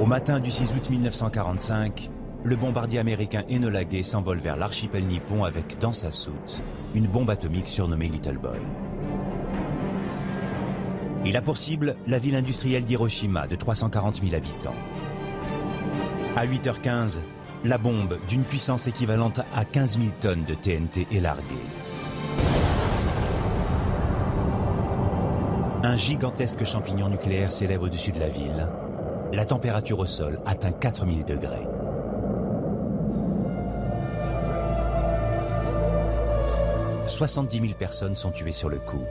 Au matin du 6 août 1945, le bombardier américain Enola Gay s'envole vers l'archipel nippon avec dans sa soute une bombe atomique surnommée Little Boy. Il a pour cible la ville industrielle d'Hiroshima de 340 000 habitants. À 8h15, la bombe, d'une puissance équivalente à 15 000 tonnes de TNT, est larguée. Un gigantesque champignon nucléaire s'élève au-dessus de la ville. La température au sol atteint 4000 degrés. « 70 000 personnes sont tuées sur le coup.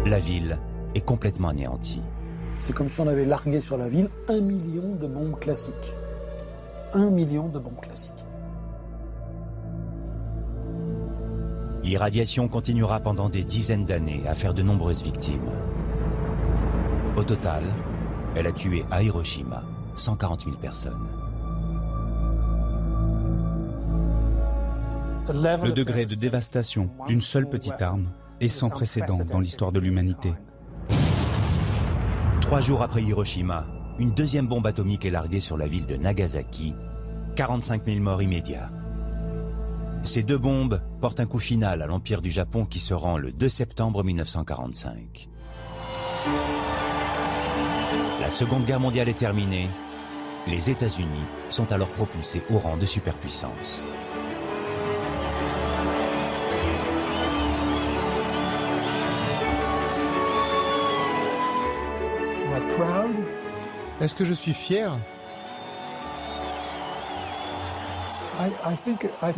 La ville est complètement anéantie. C'est comme si on avait largué sur la ville 1 million de bombes classiques. 1 million de bombes classiques. L'irradiation continuera pendant des dizaines d'années à faire de nombreuses victimes. Au total, elle a tué à Hiroshima 140 000 personnes. Le degré de dévastation d'une seule petite arme est sans précédent dans l'histoire de l'humanité. 3 jours après Hiroshima, une deuxième bombe atomique est larguée sur la ville de Nagasaki. 45 000 morts immédiats. Ces 2 bombes portent un coup final à l'Empire du Japon qui se rend le 2 septembre 1945. La Seconde Guerre mondiale est terminée. Les États-Unis sont alors propulsés au rang de superpuissance. Est-ce que je suis fier?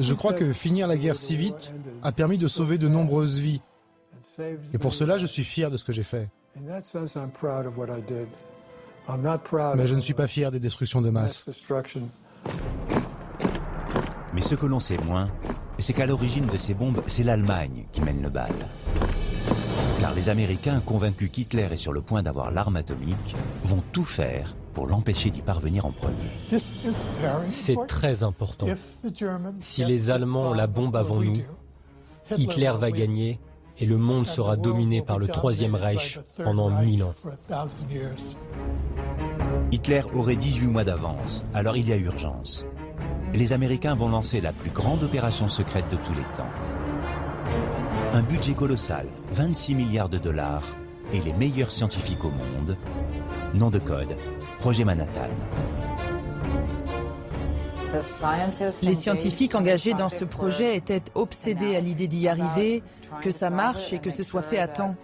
Je crois que finir la guerre si vite a permis de sauver de nombreuses vies. Et pour cela, je suis fier de ce que j'ai fait. Mais je ne suis pas fier des destructions de masse. Mais ce que l'on sait moins, c'est qu'à l'origine de ces bombes, c'est l'Allemagne qui mène le bal. Car les Américains, convaincus qu'Hitler est sur le point d'avoir l'arme atomique, vont tout faire pour l'empêcher d'y parvenir en premier. C'est très important. Si les Allemands ont la bombe avant nous, Hitler va gagner et le monde sera dominé par le Troisième Reich pendant 1000 ans. Hitler aurait 18 mois d'avance, alors il y a urgence. Les Américains vont lancer la plus grande opération secrète de tous les temps. Un budget colossal, 26 milliards de dollars, et les meilleurs scientifiques au monde. Nom de code, Projet Manhattan. Les scientifiques engagés dans ce projet étaient obsédés à l'idée d'y arriver, que ça marche et que ce soit fait à temps.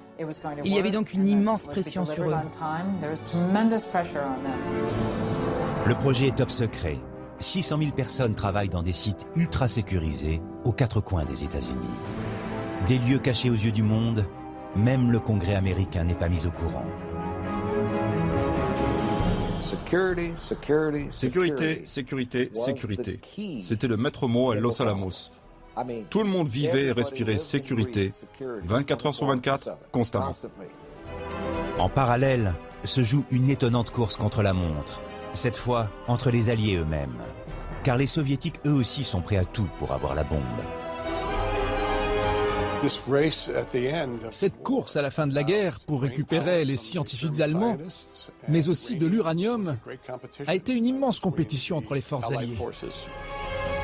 Il y avait donc une immense pression sur eux. Le projet est top secret. 600 000 personnes travaillent dans des sites ultra sécurisés aux 4 coins des États-Unis. Des lieux cachés aux yeux du monde, même le Congrès américain n'est pas mis au courant. Sécurité, sécurité, sécurité. C'était le maître mot à Los Alamos. Tout le monde vivait et respirait sécurité, 24 heures sur 24, constamment. En parallèle, se joue une étonnante course contre la montre, cette fois entre les Alliés eux-mêmes. Car les Soviétiques eux aussi sont prêts à tout pour avoir la bombe. Cette course à la fin de la guerre pour récupérer les scientifiques allemands, mais aussi de l'uranium, a été une immense compétition entre les forces alliées.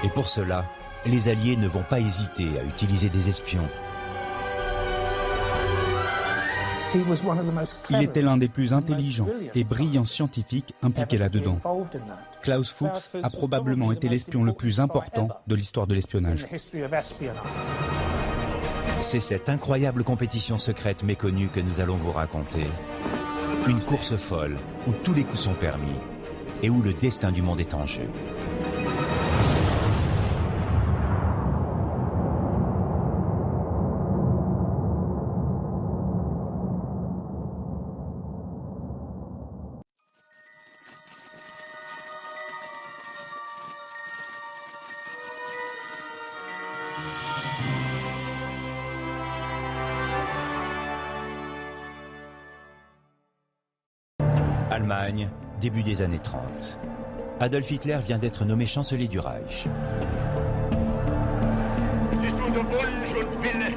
Et pour cela, les Alliés ne vont pas hésiter à utiliser des espions. Il était l'un des plus intelligents et brillants scientifiques impliqués là-dedans. Klaus Fuchs a probablement été l'espion le plus important de l'histoire de l'espionnage. C'est cette incroyable compétition secrète méconnue que nous allons vous raconter. Une course folle où tous les coups sont permis et où le destin du monde est en jeu. Allemagne, début des années 30. Adolf Hitler vient d'être nommé chancelier du Reich. Es ist unser Wunsch und Wille,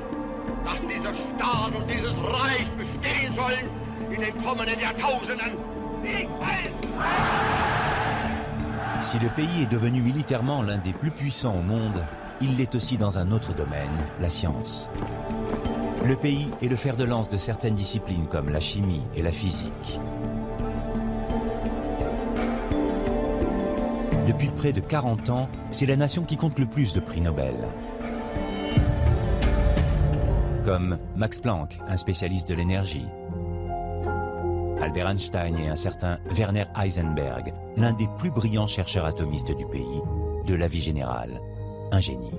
dass dieser Staat und dieses Reich bestehen Si le pays est devenu militairement l'un des plus puissants au monde, il l'est aussi dans un autre domaine, la science. Le pays est le fer de lance de certaines disciplines comme la chimie et la physique. Depuis près de 40 ans, c'est la nation qui compte le plus de prix Nobel. Comme Max Planck, un spécialiste de l'énergie, Albert Einstein et un certain Werner Heisenberg, l'un des plus brillants chercheurs atomistes du pays, de la vie générale, un génie.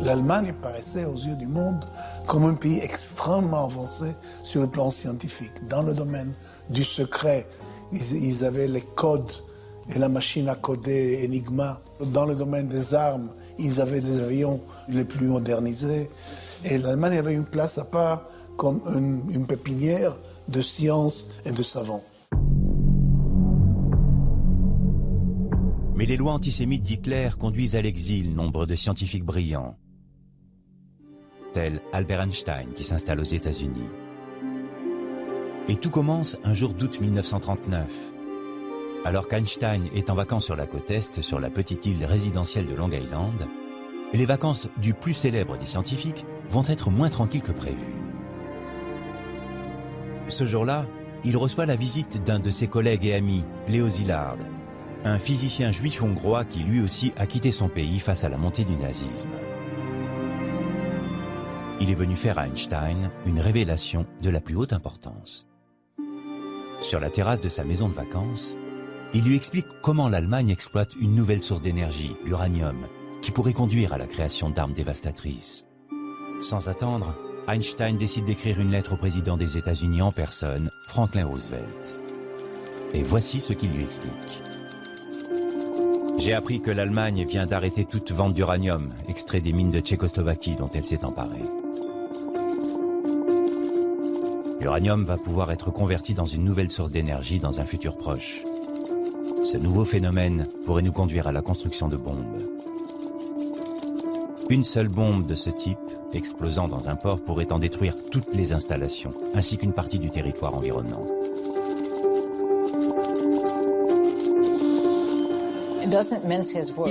L'Allemagne paraissait aux yeux du monde comme un pays extrêmement avancé sur le plan scientifique. Dans le domaine du secret, ils avaient les codes et la machine à coder Enigma. Dans le domaine des armes, ils avaient des avions les plus modernisés. Et l'Allemagne avait une place à part comme une pépinière de science et de savants. Mais les lois antisémites d'Hitler conduisent à l'exil nombre de scientifiques brillants, tel Albert Einstein qui s'installe aux États-Unis. Et tout commence un jour d'août 1939. Alors qu'Einstein est en vacances sur la côte Est, sur la petite île résidentielle de Long Island, les vacances du plus célèbre des scientifiques vont être moins tranquilles que prévu. Ce jour-là, il reçoit la visite d'un de ses collègues et amis, Léo Szilard, un physicien juif hongrois qui lui aussi a quitté son pays face à la montée du nazisme. Il est venu faire à Einstein une révélation de la plus haute importance. Sur la terrasse de sa maison de vacances, il lui explique comment l'Allemagne exploite une nouvelle source d'énergie, l'uranium, qui pourrait conduire à la création d'armes dévastatrices. Sans attendre, Einstein décide d'écrire une lettre au président des États-Unis en personne, Franklin Roosevelt. Et voici ce qu'il lui explique. J'ai appris que l'Allemagne vient d'arrêter toute vente d'uranium, extrait des mines de Tchécoslovaquie dont elle s'est emparée. L'uranium va pouvoir être converti dans une nouvelle source d'énergie dans un futur proche. Ce nouveau phénomène pourrait nous conduire à la construction de bombes. Une seule bombe de ce type, explosant dans un port, pourrait en détruire toutes les installations, ainsi qu'une partie du territoire environnant. Il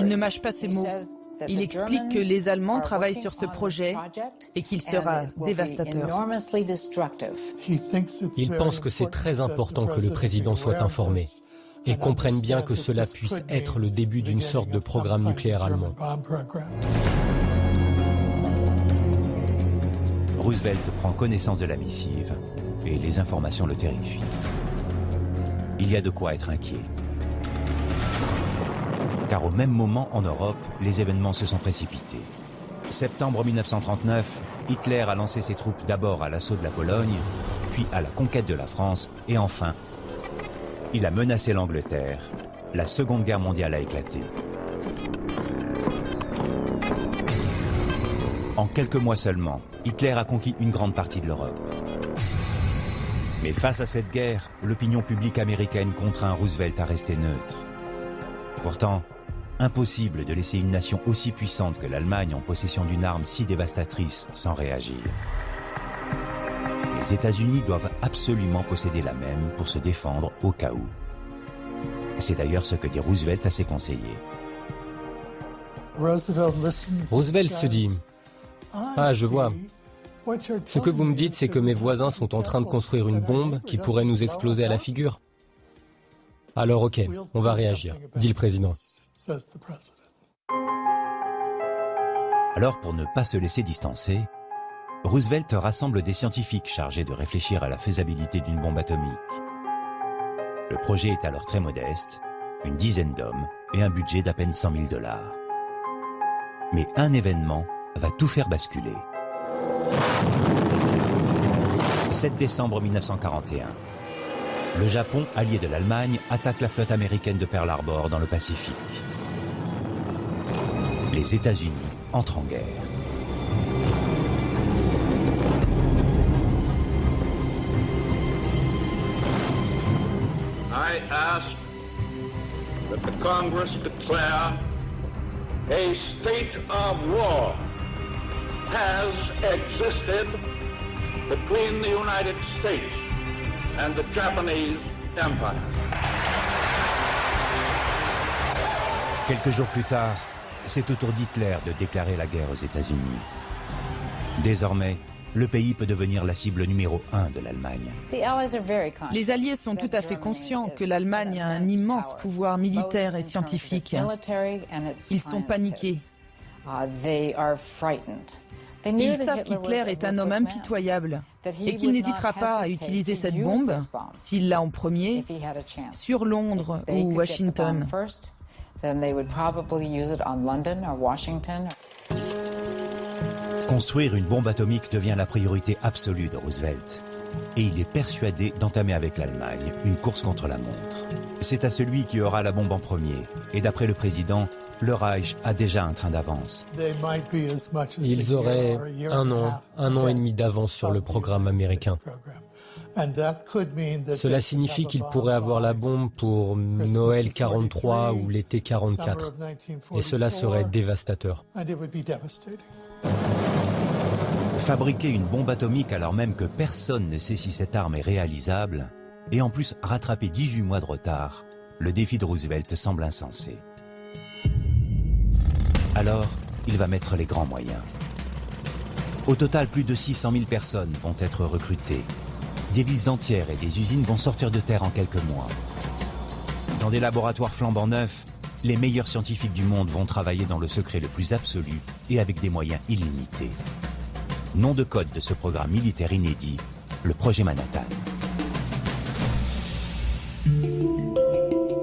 ne mâche pas ses mots. Il explique que les Allemands travaillent sur ce projet et qu'il sera dévastateur. Il pense que c'est très important que le président soit informé et comprenne bien que cela puisse être le début d'une sorte de programme nucléaire allemand. Roosevelt prend connaissance de la missive et les informations le terrifient. Il y a de quoi être inquiet. Car au même moment, en Europe, les événements se sont précipités. Septembre 1939, Hitler a lancé ses troupes d'abord à l'assaut de la Pologne, puis à la conquête de la France, et enfin, il a menacé l'Angleterre. La Seconde Guerre mondiale a éclaté. En quelques mois seulement, Hitler a conquis une grande partie de l'Europe. Mais face à cette guerre, l'opinion publique américaine contraint Roosevelt à rester neutre. Pourtant, impossible de laisser une nation aussi puissante que l'Allemagne en possession d'une arme si dévastatrice sans réagir. Les États-Unis doivent absolument posséder la même pour se défendre au cas où. C'est d'ailleurs ce que dit Roosevelt à ses conseillers. Roosevelt se dit « Ah, je vois. Ce que vous me dites, c'est que mes voisins sont en train de construire une bombe qui pourrait nous exploser à la figure. Alors ok, on va réagir, dit le président. » Alors, pour ne pas se laisser distancer, Roosevelt rassemble des scientifiques chargés de réfléchir à la faisabilité d'une bombe atomique. Le projet est alors très modeste, une dizaine d'hommes et un budget d'à peine 100 000 $. Mais un événement va tout faire basculer. 7 décembre 1941. Le Japon, allié de l'Allemagne, attaque la flotte américaine de Pearl Harbor dans le Pacifique. Les États-Unis entrent en guerre. I ask that the Congress declare a state of war has existed between the United States and the Japanese Empire. Quelques jours plus tard, c'est au tour d'Hitler de déclarer la guerre aux États-Unis. Désormais, le pays peut devenir la cible numéro 1 de l'Allemagne. Les Alliés sont tout à fait conscients que l'Allemagne a un immense pouvoir militaire et scientifique. Ils sont paniqués. Ils savent qu'Hitler est un homme impitoyable et qu'il n'hésitera pas à utiliser cette bombe, s'il l'a en premier, sur Londres ou Washington. Construire une bombe atomique devient la priorité absolue de Roosevelt. Et il est persuadé d'entamer avec l'Allemagne une course contre la montre. C'est à celui qui aura la bombe en premier. Et d'après le président, le Reich a déjà un train d'avance. Ils auraient un an et demi d'avance sur le programme américain. Cela signifie qu'ils pourraient avoir la bombe pour Noël 43 ou l'été 44. Et cela serait dévastateur. Fabriquer une bombe atomique alors même que personne ne sait si cette arme est réalisable, et en plus rattraper 18 mois de retard, le défi de Roosevelt semble insensé. Alors, il va mettre les grands moyens. Au total, plus de 600 000 personnes vont être recrutées. Des villes entières et des usines vont sortir de terre en quelques mois. Dans des laboratoires flambant neufs, les meilleurs scientifiques du monde vont travailler dans le secret le plus absolu et avec des moyens illimités. Nom de code de ce programme militaire inédit, le projet Manhattan.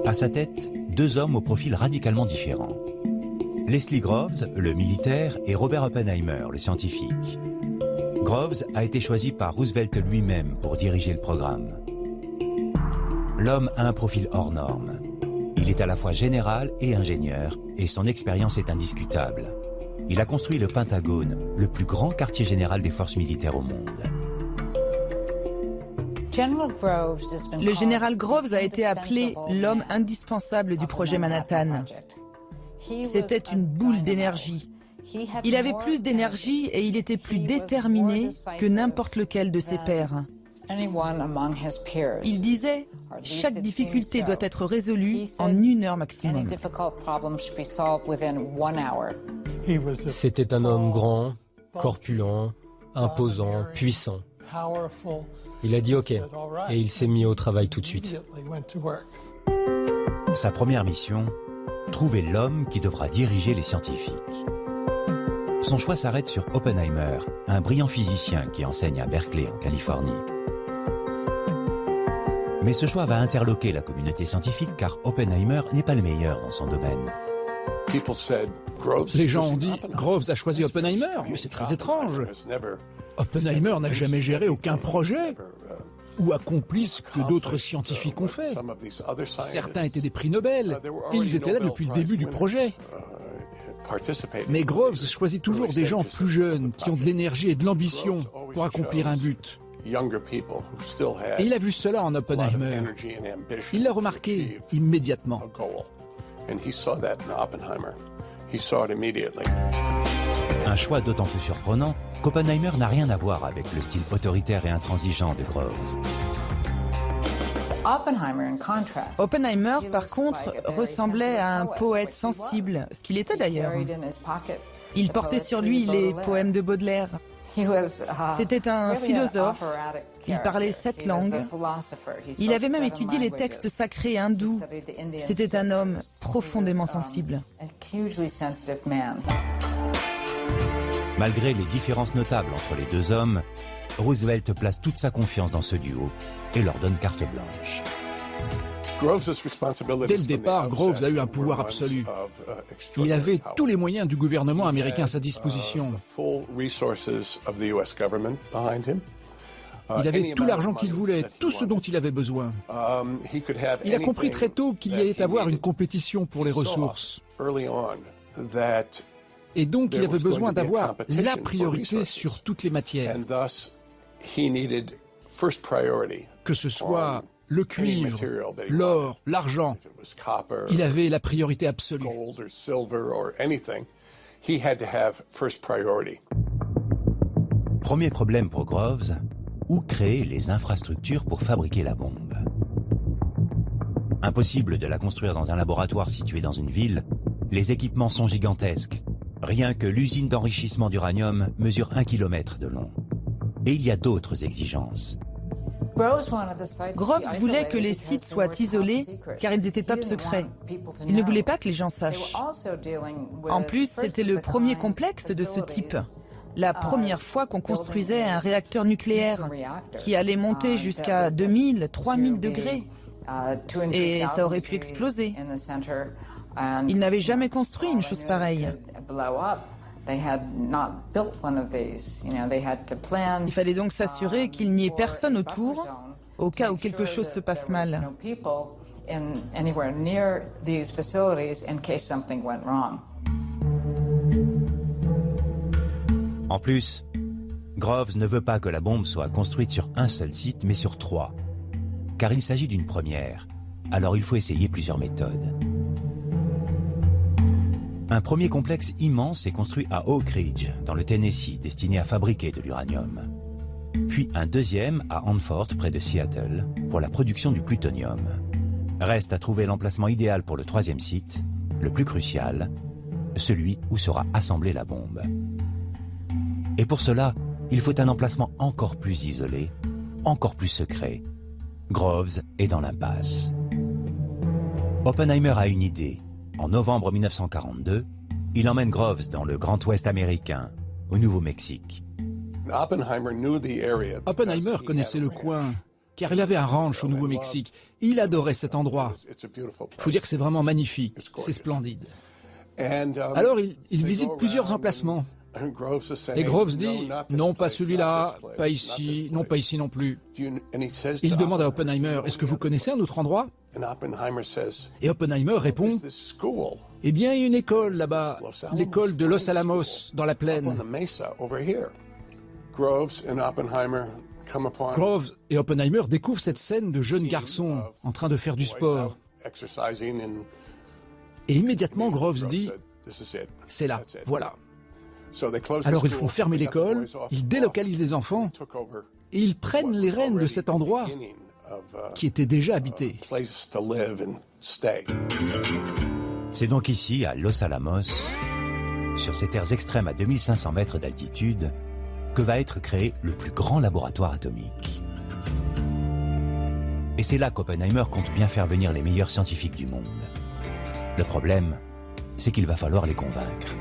À sa tête, deux hommes au profil radicalement différent. Leslie Groves, le militaire, et Robert Oppenheimer, le scientifique. Groves a été choisi par Roosevelt lui-même pour diriger le programme. L'homme a un profil hors norme. Il est à la fois général et ingénieur, et son expérience est indiscutable. Il a construit le Pentagone, le plus grand quartier général des forces militaires au monde. Le général Groves a été appelé l'homme indispensable du projet Manhattan. C'était une boule d'énergie. Il avait plus d'énergie et il était plus déterminé que n'importe lequel de ses pairs. Il disait « Chaque difficulté doit être résolue en 1 heure maximum ». C'était un homme grand, corpulent, imposant, puissant. Il a dit OK et il s'est mis au travail tout de suite. Sa première mission, trouver l'homme qui devra diriger les scientifiques. Son choix s'arrête sur Oppenheimer, un brillant physicien qui enseigne à Berkeley en Californie. Mais ce choix va interloquer la communauté scientifique car Oppenheimer n'est pas le meilleur dans son domaine. Les gens ont dit « Groves a choisi Oppenheimer, mais c'est très étrange. Oppenheimer n'a jamais géré aucun projet ou accompli ce que d'autres scientifiques ont fait. Certains étaient des prix Nobel et ils étaient là depuis le début du projet. Mais Groves choisit toujours des gens plus jeunes qui ont de l'énergie et de l'ambition pour accomplir un but. Et il a vu cela en Oppenheimer. Il l'a remarqué immédiatement. Un choix d'autant plus surprenant qu'Oppenheimer n'a rien à voir avec le style autoritaire et intransigeant de Groves. Oppenheimer, par contre, ressemblait à un poète sensible, ce qu'il était d'ailleurs. Il portait sur lui les poèmes de Baudelaire. C'était un philosophe, il parlait 7 langues. Il avait même étudié les textes sacrés hindous. C'était un homme profondément sensible. Malgré les différences notables entre les deux hommes, Roosevelt place toute sa confiance dans ce duo et leur donne carte blanche. Dès le départ, Groves a eu un pouvoir absolu. Il avait tous les moyens du gouvernement américain à sa disposition. Il avait tout l'argent qu'il voulait, tout ce dont il avait besoin. Il a compris très tôt qu'il y allait avoir une compétition pour les ressources. Et donc, il avait besoin d'avoir la priorité sur toutes les matières. Que ce soit le cuivre, l'or, l'argent, il avait la priorité absolue. Premier problème pour Groves, où créer les infrastructures pour fabriquer la bombe. Impossible de la construire dans un laboratoire situé dans une ville, les équipements sont gigantesques. Rien que l'usine d'enrichissement d'uranium mesure 1 km de long. Et il y a d'autres exigences. Groves voulait que les sites soient isolés car ils étaient top secrets. Il ne voulait pas que les gens sachent. En plus, c'était le premier complexe de ce type. La première fois qu'on construisait un réacteur nucléaire qui allait monter jusqu'à 2000, 3000 degrés. Et ça aurait pu exploser. Ils n'avaient jamais construit une chose pareille. Il fallait donc s'assurer qu'il n'y ait personne autour, au cas où quelque chose se passe mal. En plus, Groves ne veut pas que la bombe soit construite sur un seul site, mais sur 3. Car il s'agit d'une première, alors il faut essayer plusieurs méthodes. Un premier complexe immense est construit à Oak Ridge, dans le Tennessee, destiné à fabriquer de l'uranium. Puis un deuxième à Hanford, près de Seattle, pour la production du plutonium. Reste à trouver l'emplacement idéal pour le 3e site, le plus crucial, celui où sera assemblée la bombe. Et pour cela, il faut un emplacement encore plus isolé, encore plus secret. Groves est dans l'impasse. Oppenheimer a une idée. En novembre 1942, il emmène Groves dans le Grand Ouest américain, au Nouveau-Mexique. Oppenheimer connaissait le coin, car il avait un ranch au Nouveau-Mexique. Il adorait cet endroit. Il faut dire que c'est vraiment magnifique, c'est splendide. Alors il visite plusieurs emplacements. Et Groves dit, non pas celui-là, pas ici, non pas ici non plus. Il demande à Oppenheimer, est-ce que vous connaissez un autre endroit? Et Oppenheimer répond, eh bien il y a une école là-bas, l'école de Los Alamos, dans la plaine. Groves et Oppenheimer découvrent cette scène de jeunes garçons en train de faire du sport. Et immédiatement Groves dit, c'est là, voilà. Alors ils font fermer l'école, ils délocalisent les enfants et ils prennent les rênes de cet endroit qui était déjà habité. C'est donc ici, à Los Alamos, sur ces terres extrêmes à 2500 mètres d'altitude, que va être créé le plus grand laboratoire atomique. Et c'est là qu'Oppenheimer compte bien faire venir les meilleurs scientifiques du monde. Le problème, c'est qu'il va falloir les convaincre.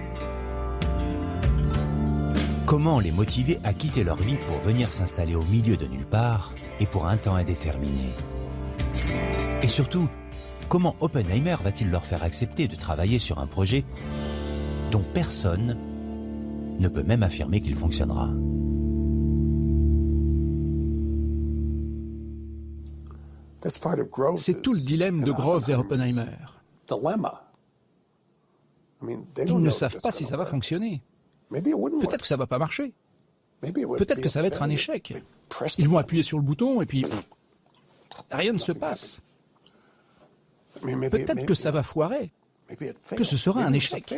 Comment les motiver à quitter leur vie pour venir s'installer au milieu de nulle part et pour un temps indéterminé? Et surtout, comment Oppenheimer va-t-il leur faire accepter de travailler sur un projet dont personne ne peut même affirmer qu'il fonctionnera? C'est tout le dilemme de Groves et Oppenheimer. Ils ne savent pas si ça va fonctionner. Peut-être que ça va pas marcher. Peut-être que ça va être un échec. Ils vont appuyer sur le bouton et puis rien ne se passe. Peut-être que ça va foirer, que ce sera un échec.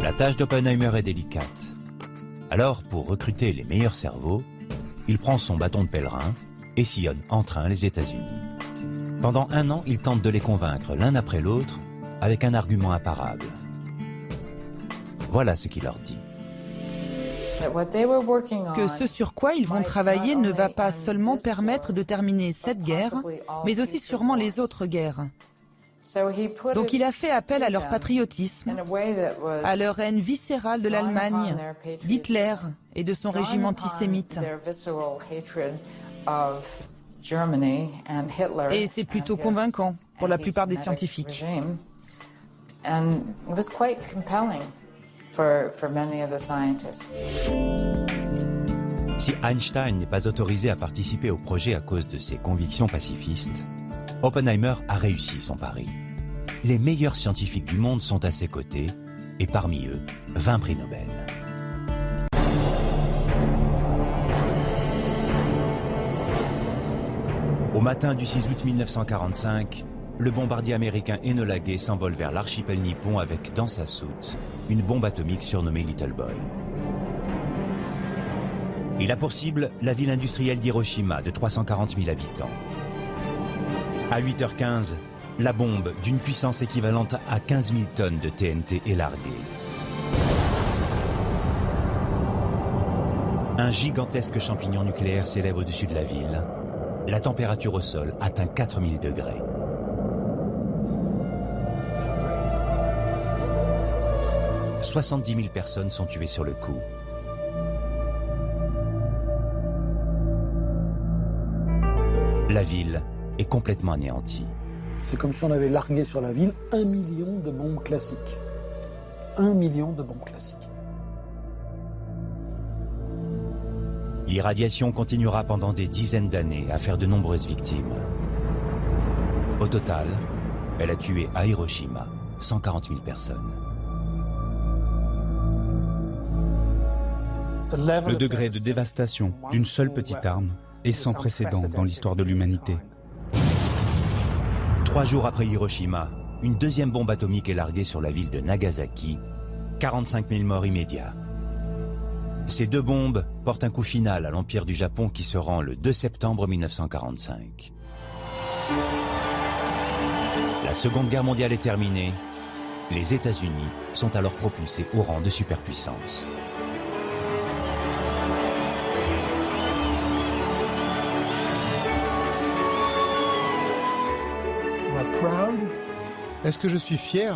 La tâche d'Oppenheimer est délicate. Alors, pour recruter les meilleurs cerveaux, il prend son bâton de pèlerin et sillonne en train les États-Unis. Pendant 1 an, il tente de les convaincre l'un après l'autre avec un argument imparable. Voilà ce qu'il leur dit. Que ce sur quoi ils vont travailler ne va pas seulement permettre de terminer cette guerre, mais aussi sûrement les autres guerres. Donc il a fait appel à leur patriotisme, à leur haine viscérale de l'Allemagne, d'Hitler et de son régime antisémite. Et c'est plutôt convaincant pour la plupart des scientifiques. Si Einstein n'est pas autorisé à participer au projet à cause de ses convictions pacifistes, Oppenheimer a réussi son pari. Les meilleurs scientifiques du monde sont à ses côtés, et parmi eux, 20 prix Nobel. Au matin du 6 août 1945, le bombardier américain Enola Gay s'envole vers l'archipel nippon avec dans sa soute une bombe atomique surnommée Little Boy. Il a pour cible la ville industrielle d'Hiroshima de 340 000 habitants. À 8h15, la bombe d'une puissance équivalente à 15 000 tonnes de TNT est larguée. Un gigantesque champignon nucléaire s'élève au-dessus de la ville. La température au sol atteint 4000 degrés. « 70 000 personnes sont tuées sur le coup. La ville est complètement anéantie. C'est comme si on avait largué sur la ville 1 million de bombes classiques. 1 million de bombes classiques. L'irradiation continuera pendant des dizaines d'années à faire de nombreuses victimes. Au total, elle a tué à Hiroshima 140 000 personnes. Le degré de dévastation d'une seule petite arme est sans précédent dans l'histoire de l'humanité. 3 jours après Hiroshima, une deuxième bombe atomique est larguée sur la ville de Nagasaki. 45 000 morts immédiats. Ces 2 bombes portent un coup final à l'Empire du Japon qui se rend le 2 septembre 1945. La Seconde Guerre mondiale est terminée. Les États-Unis sont alors propulsés au rang de superpuissance. Est-ce que je suis fier?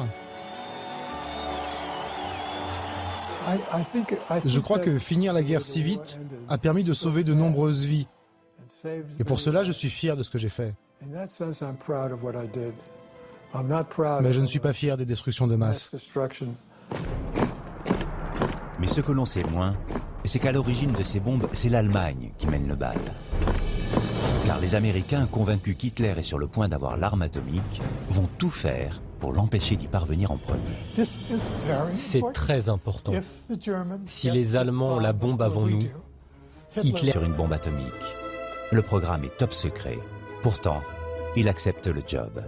Je crois que finir la guerre si vite a permis de sauver de nombreuses vies. Et pour cela, je suis fier de ce que j'ai fait. Mais je ne suis pas fier des destructions de masse. Mais ce que l'on sait moins, c'est qu'à l'origine de ces bombes, c'est l'Allemagne qui mène le bal. Car les Américains, convaincus qu'Hitler est sur le point d'avoir l'arme atomique, vont tout faire pour l'empêcher d'y parvenir en premier. C'est très important. Si les Allemands ont la bombe avant nous, Hitler sur une bombe atomique. Le programme est top secret. Pourtant, il accepte le job.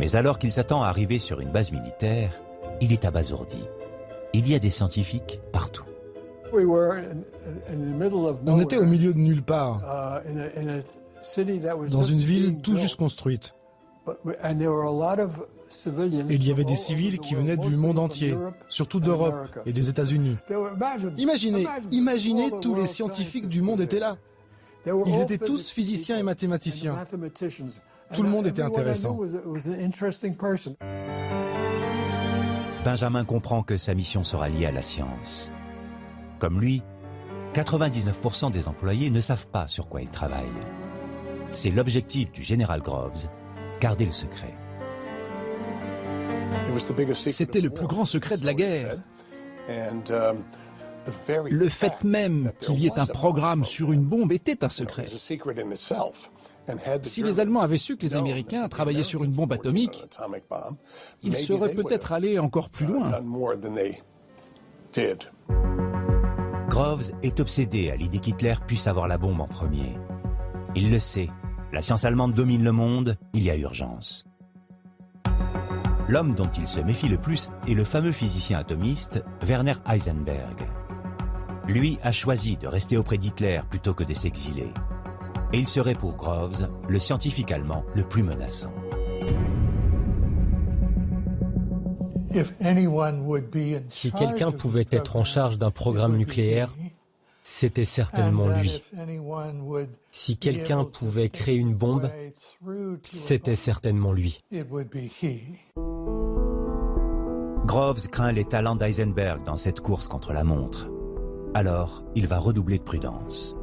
Mais alors qu'il s'attend à arriver sur une base militaire, il est abasourdi. Il y a des scientifiques partout. On était au milieu de nulle part, dans une ville tout juste construite. Et il y avait des civils qui venaient du monde entier, surtout d'Europe et des États-Unis. Imaginez, tous les scientifiques du monde étaient là. Ils étaient tous physiciens et mathématiciens. Tout le monde était intéressant. Benjamin comprend que sa mission sera liée à la science. Comme lui, 99% des employés ne savent pas sur quoi ils travaillent. C'est l'objectif du général Groves, garder le secret. C'était le plus grand secret de la guerre. Le fait même qu'il y ait un programme sur une bombe était un secret. Si les Allemands avaient su que les Américains travaillaient sur une bombe atomique, ils seraient peut-être allés encore plus loin. Groves est obsédé à l'idée qu'Hitler puisse avoir la bombe en premier. Il le sait, la science allemande domine le monde, il y a urgence. L'homme dont il se méfie le plus est le fameux physicien atomiste Werner Heisenberg. Lui a choisi de rester auprès d'Hitler plutôt que de s'exiler. Et il serait pour Groves le scientifique allemand le plus menaçant. Si quelqu'un pouvait être en charge d'un programme nucléaire, c'était certainement lui. Si quelqu'un pouvait créer une bombe, c'était certainement lui. Groves craint les talents d'Heisenberg dans cette course contre la montre. Alors, il va redoubler de prudence.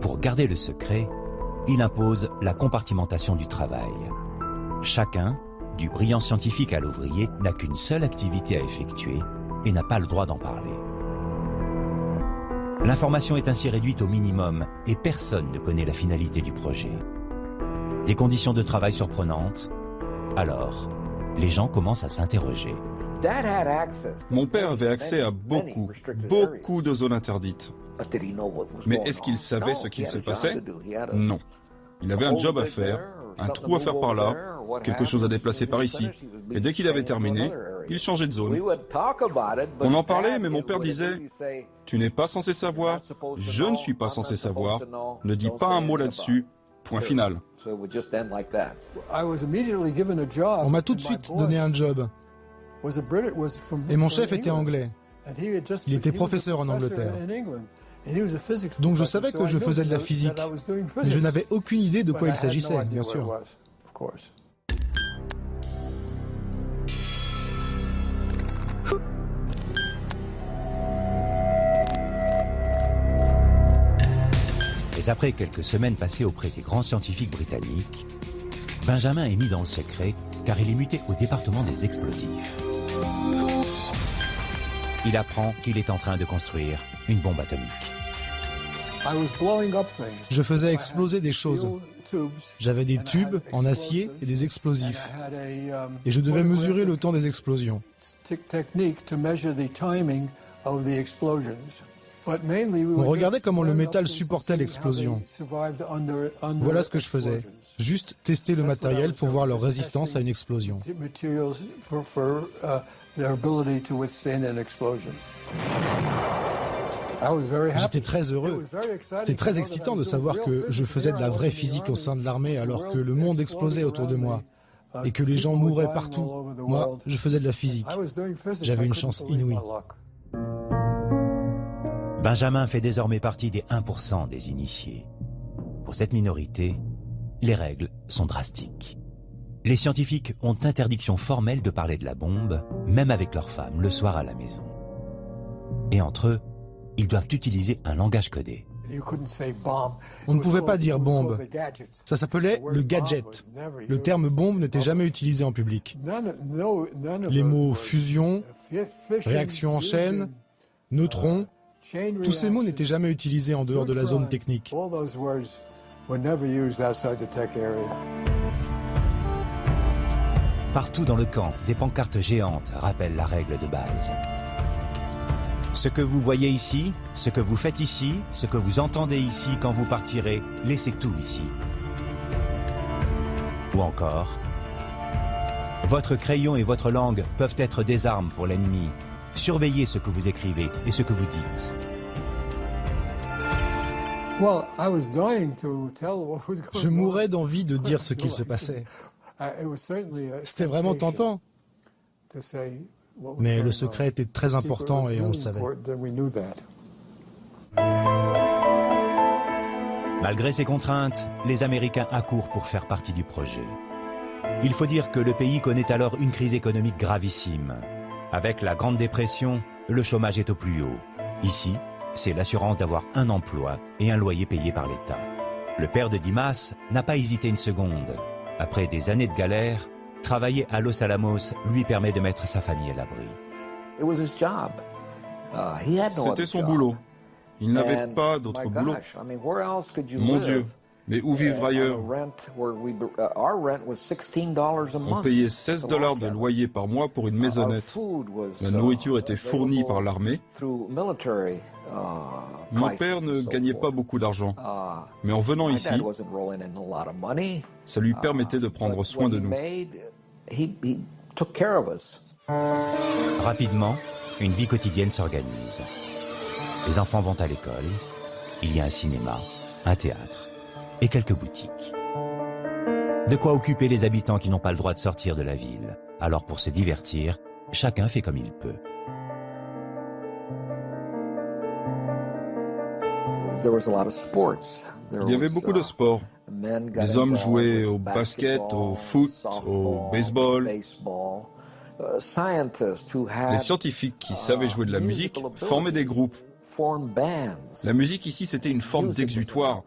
Pour garder le secret, il impose la compartimentation du travail. Chacun, du brillant scientifique à l'ouvrier, n'a qu'une seule activité à effectuer et n'a pas le droit d'en parler. L'information est ainsi réduite au minimum et personne ne connaît la finalité du projet. Des conditions de travail surprenantes. Alors, les gens commencent à s'interroger. Mon père avait accès à beaucoup de zones interdites. Mais est-ce qu'il savait ce qu'il se passait? Non. Il avait un job à faire, un trou à faire par là, quelque chose à déplacer par ici. Et dès qu'il avait terminé, il changeait de zone. On en parlait, mais mon père disait « Tu n'es pas censé savoir, je ne suis pas censé savoir, ne dis pas un mot là-dessus, point final. » On m'a tout de suite donné un job. Et mon chef était anglais. Il était professeur en Angleterre. Donc je savais que je faisais de la physique, mais je n'avais aucune idée de quoi il s'agissait, bien sûr. Mais après quelques semaines passées auprès des grands scientifiques britanniques, Benjamin est mis dans le secret car il est muté au département des explosifs. Il apprend qu'il est en train de construire une bombe atomique. Je faisais exploser des choses. J'avais des tubes en acier et des explosifs. Et je devais mesurer le temps des explosions. On regardait comment le métal supportait l'explosion. Voilà ce que je faisais. Juste tester le matériel pour voir leur résistance à une explosion. J'étais très heureux. C'était très excitant de savoir que je faisais de la vraie physique au sein de l'armée alors que le monde explosait autour de moi et que les gens mouraient partout. Moi, je faisais de la physique. J'avais une chance inouïe. Benjamin fait désormais partie des 1% des initiés. Pour cette minorité, les règles sont drastiques. Les scientifiques ont interdiction formelle de parler de la bombe, même avec leurs femmes, le soir à la maison. Et entre eux, ils doivent utiliser un langage codé. On ne pouvait pas dire bombe. Ça s'appelait le gadget. Le terme bombe n'était jamais utilisé en public. Les mots fusion, réaction en chaîne, neutron, tous ces mots n'étaient jamais utilisés en dehors de la zone technique. Partout dans le camp, des pancartes géantes rappellent la règle de base. Ce que vous voyez ici, ce que vous faites ici, ce que vous entendez ici quand vous partirez, laissez tout ici. Ou encore, votre crayon et votre langue peuvent être des armes pour l'ennemi. Surveillez ce que vous écrivez et ce que vous dites. Je mourais d'envie de dire ce qu'il se passait. C'était vraiment tentant. Mais le secret était très important et on le savait. Malgré ces contraintes, les Américains accourent pour faire partie du projet. Il faut dire que le pays connaît alors une crise économique gravissime. Avec la Grande Dépression, le chômage est au plus haut. Ici, c'est l'assurance d'avoir un emploi et un loyer payé par l'État. Le père de Dimas n'a pas hésité une seconde. Après des années de galère, travailler à Los Alamos lui permet de mettre sa famille à l'abri. C'était son boulot. Il n'avait pas d'autre boulot. Mon Dieu, mais où vivre ailleurs? On payait $16 de loyer par mois pour une maisonnette. La nourriture était fournie par l'armée. Mon père ne gagnait pas beaucoup d'argent, mais en venant ici, ça lui permettait de prendre soin de nous. Rapidement, une vie quotidienne s'organise. Les enfants vont à l'école, il y a un cinéma, un théâtre et quelques boutiques. De quoi occuper les habitants qui n'ont pas le droit de sortir de la ville. Alors pour se divertir, chacun fait comme il peut. Il y avait beaucoup de sports. Les hommes jouaient au basket, au foot, au baseball. Les scientifiques qui savaient jouer de la musique formaient des groupes. La musique ici, c'était une forme d'exutoire.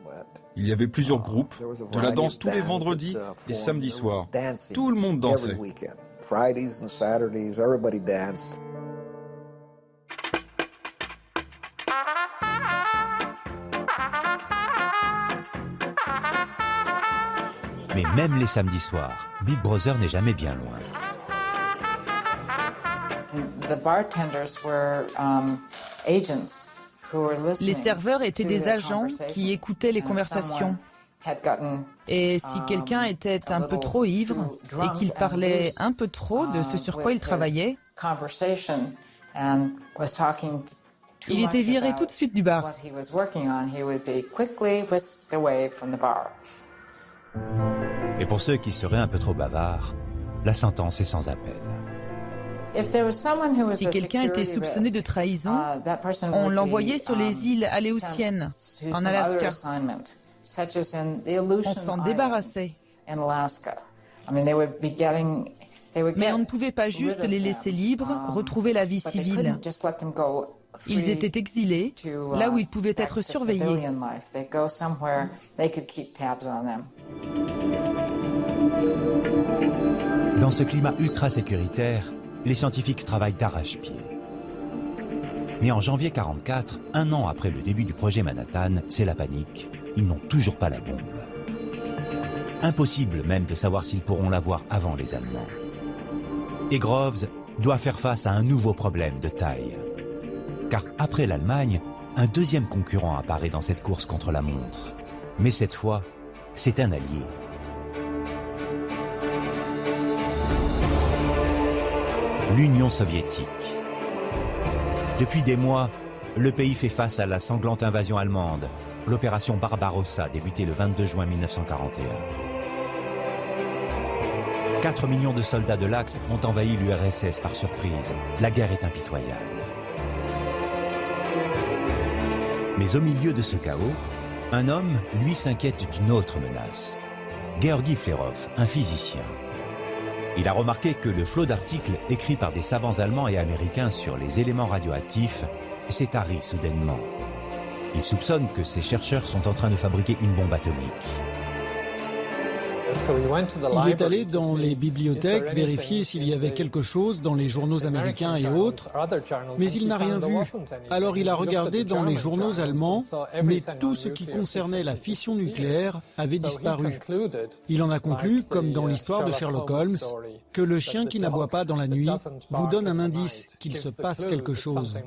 Il y avait plusieurs groupes, de la danse tous les vendredis et samedis soirs. Tout le monde dansait. Mais même les samedis soirs, Big Brother n'est jamais bien loin. Les serveurs étaient des agents qui écoutaient les conversations. Et si quelqu'un était un peu trop ivre et qu'il parlait un peu trop de ce sur quoi il travaillait, il était viré tout de suite du bar. Et pour ceux qui seraient un peu trop bavards, la sentence est sans appel. Si quelqu'un était soupçonné de trahison, on l'envoyait sur les îles Aléoutiennes, en Alaska. On s'en débarrassait. Mais on ne pouvait pas juste les laisser libres, retrouver la vie civile. Ils étaient exilés, là où ils pouvaient être surveillés. Dans ce climat ultra sécuritaire, les scientifiques travaillent d'arrache-pied. Mais en janvier 1944, un an après le début du projet Manhattan, c'est la panique. Ils n'ont toujours pas la bombe. Impossible même de savoir s'ils pourront l'avoir avant les Allemands. Et Groves doit faire face à un nouveau problème de taille. Car après l'Allemagne, un deuxième concurrent apparaît dans cette course contre la montre. Mais cette fois, c'est un allié. L'Union soviétique. Depuis des mois, le pays fait face à la sanglante invasion allemande, l'opération Barbarossa débutée le 22 juin 1941. 4 millions de soldats de l'Axe ont envahi l'URSS par surprise. La guerre est impitoyable. Mais au milieu de ce chaos, un homme, lui, s'inquiète d'une autre menace. Georgi Flerov, un physicien. Il a remarqué que le flot d'articles écrits par des savants allemands et américains sur les éléments radioactifs s'est tari soudainement. Il soupçonne que ces chercheurs sont en train de fabriquer une bombe atomique. Il est allé dans les bibliothèques vérifier s'il y avait quelque chose dans les journaux américains et autres, mais il n'a rien vu. Alors il a regardé dans les journaux allemands, mais tout ce qui concernait la fission nucléaire avait disparu. Il en a conclu, comme dans l'histoire de Sherlock Holmes, que le chien qui n'aboie pas dans la nuit vous donne un indice qu'il se passe quelque chose.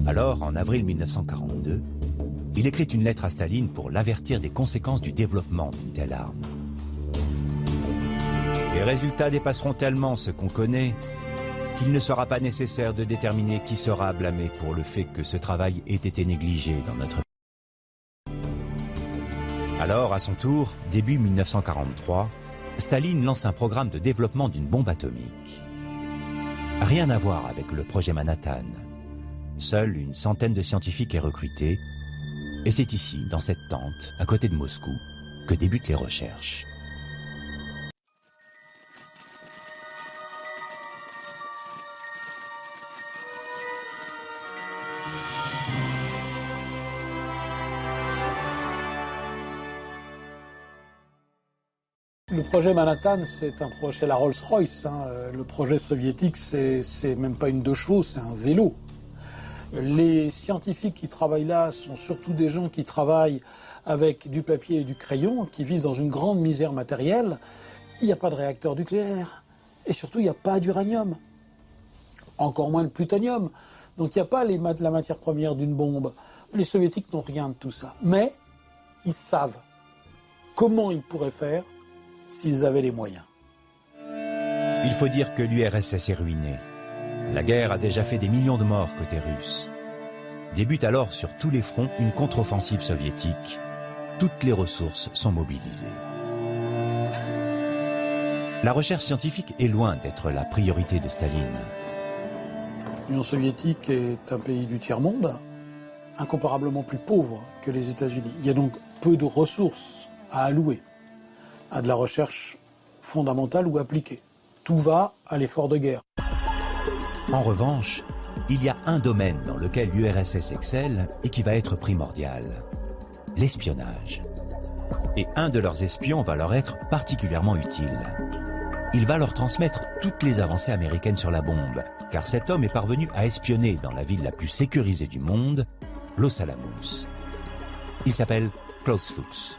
Alors, en avril 1942, il écrit une lettre à Staline pour l'avertir des conséquences du développement d'une telle arme. Les résultats dépasseront tellement ce qu'on connaît qu'il ne sera pas nécessaire de déterminer qui sera blâmé pour le fait que ce travail ait été négligé dans notre pays. Alors, à son tour, début 1943, Staline lance un programme de développement d'une bombe atomique. Rien à voir avec le projet Manhattan. Seule une centaine de scientifiques est recrutée. Et c'est ici, dans cette tente, à côté de Moscou, que débutent les recherches. Le projet Manhattan, c'est un projet, la Rolls-Royce. Le projet soviétique, c'est même pas une 2 chevaux, c'est un vélo. Les scientifiques qui travaillent là sont surtout des gens qui travaillent avec du papier et du crayon, qui vivent dans une grande misère matérielle. Il n'y a pas de réacteur nucléaire. Et surtout, il n'y a pas d'uranium. Encore moins de plutonium. Donc il n'y a pas la matière première d'une bombe. Les soviétiques n'ont rien de tout ça. Mais ils savent comment ils pourraient faire s'ils avaient les moyens. Il faut dire que l'URSS est ruinée. La guerre a déjà fait des millions de morts côté russe. Débute alors sur tous les fronts une contre-offensive soviétique. Toutes les ressources sont mobilisées. La recherche scientifique est loin d'être la priorité de Staline. L'Union soviétique est un pays du tiers-monde, incomparablement plus pauvre que les États-Unis. Il y a donc peu de ressources à allouer à de la recherche fondamentale ou appliquée. Tout va à l'effort de guerre. En revanche, il y a un domaine dans lequel l'URSS excelle et qui va être primordial, l'espionnage. Et un de leurs espions va leur être particulièrement utile. Il va leur transmettre toutes les avancées américaines sur la bombe, car cet homme est parvenu à espionner dans la ville la plus sécurisée du monde, Los Alamos. Il s'appelle Klaus Fuchs.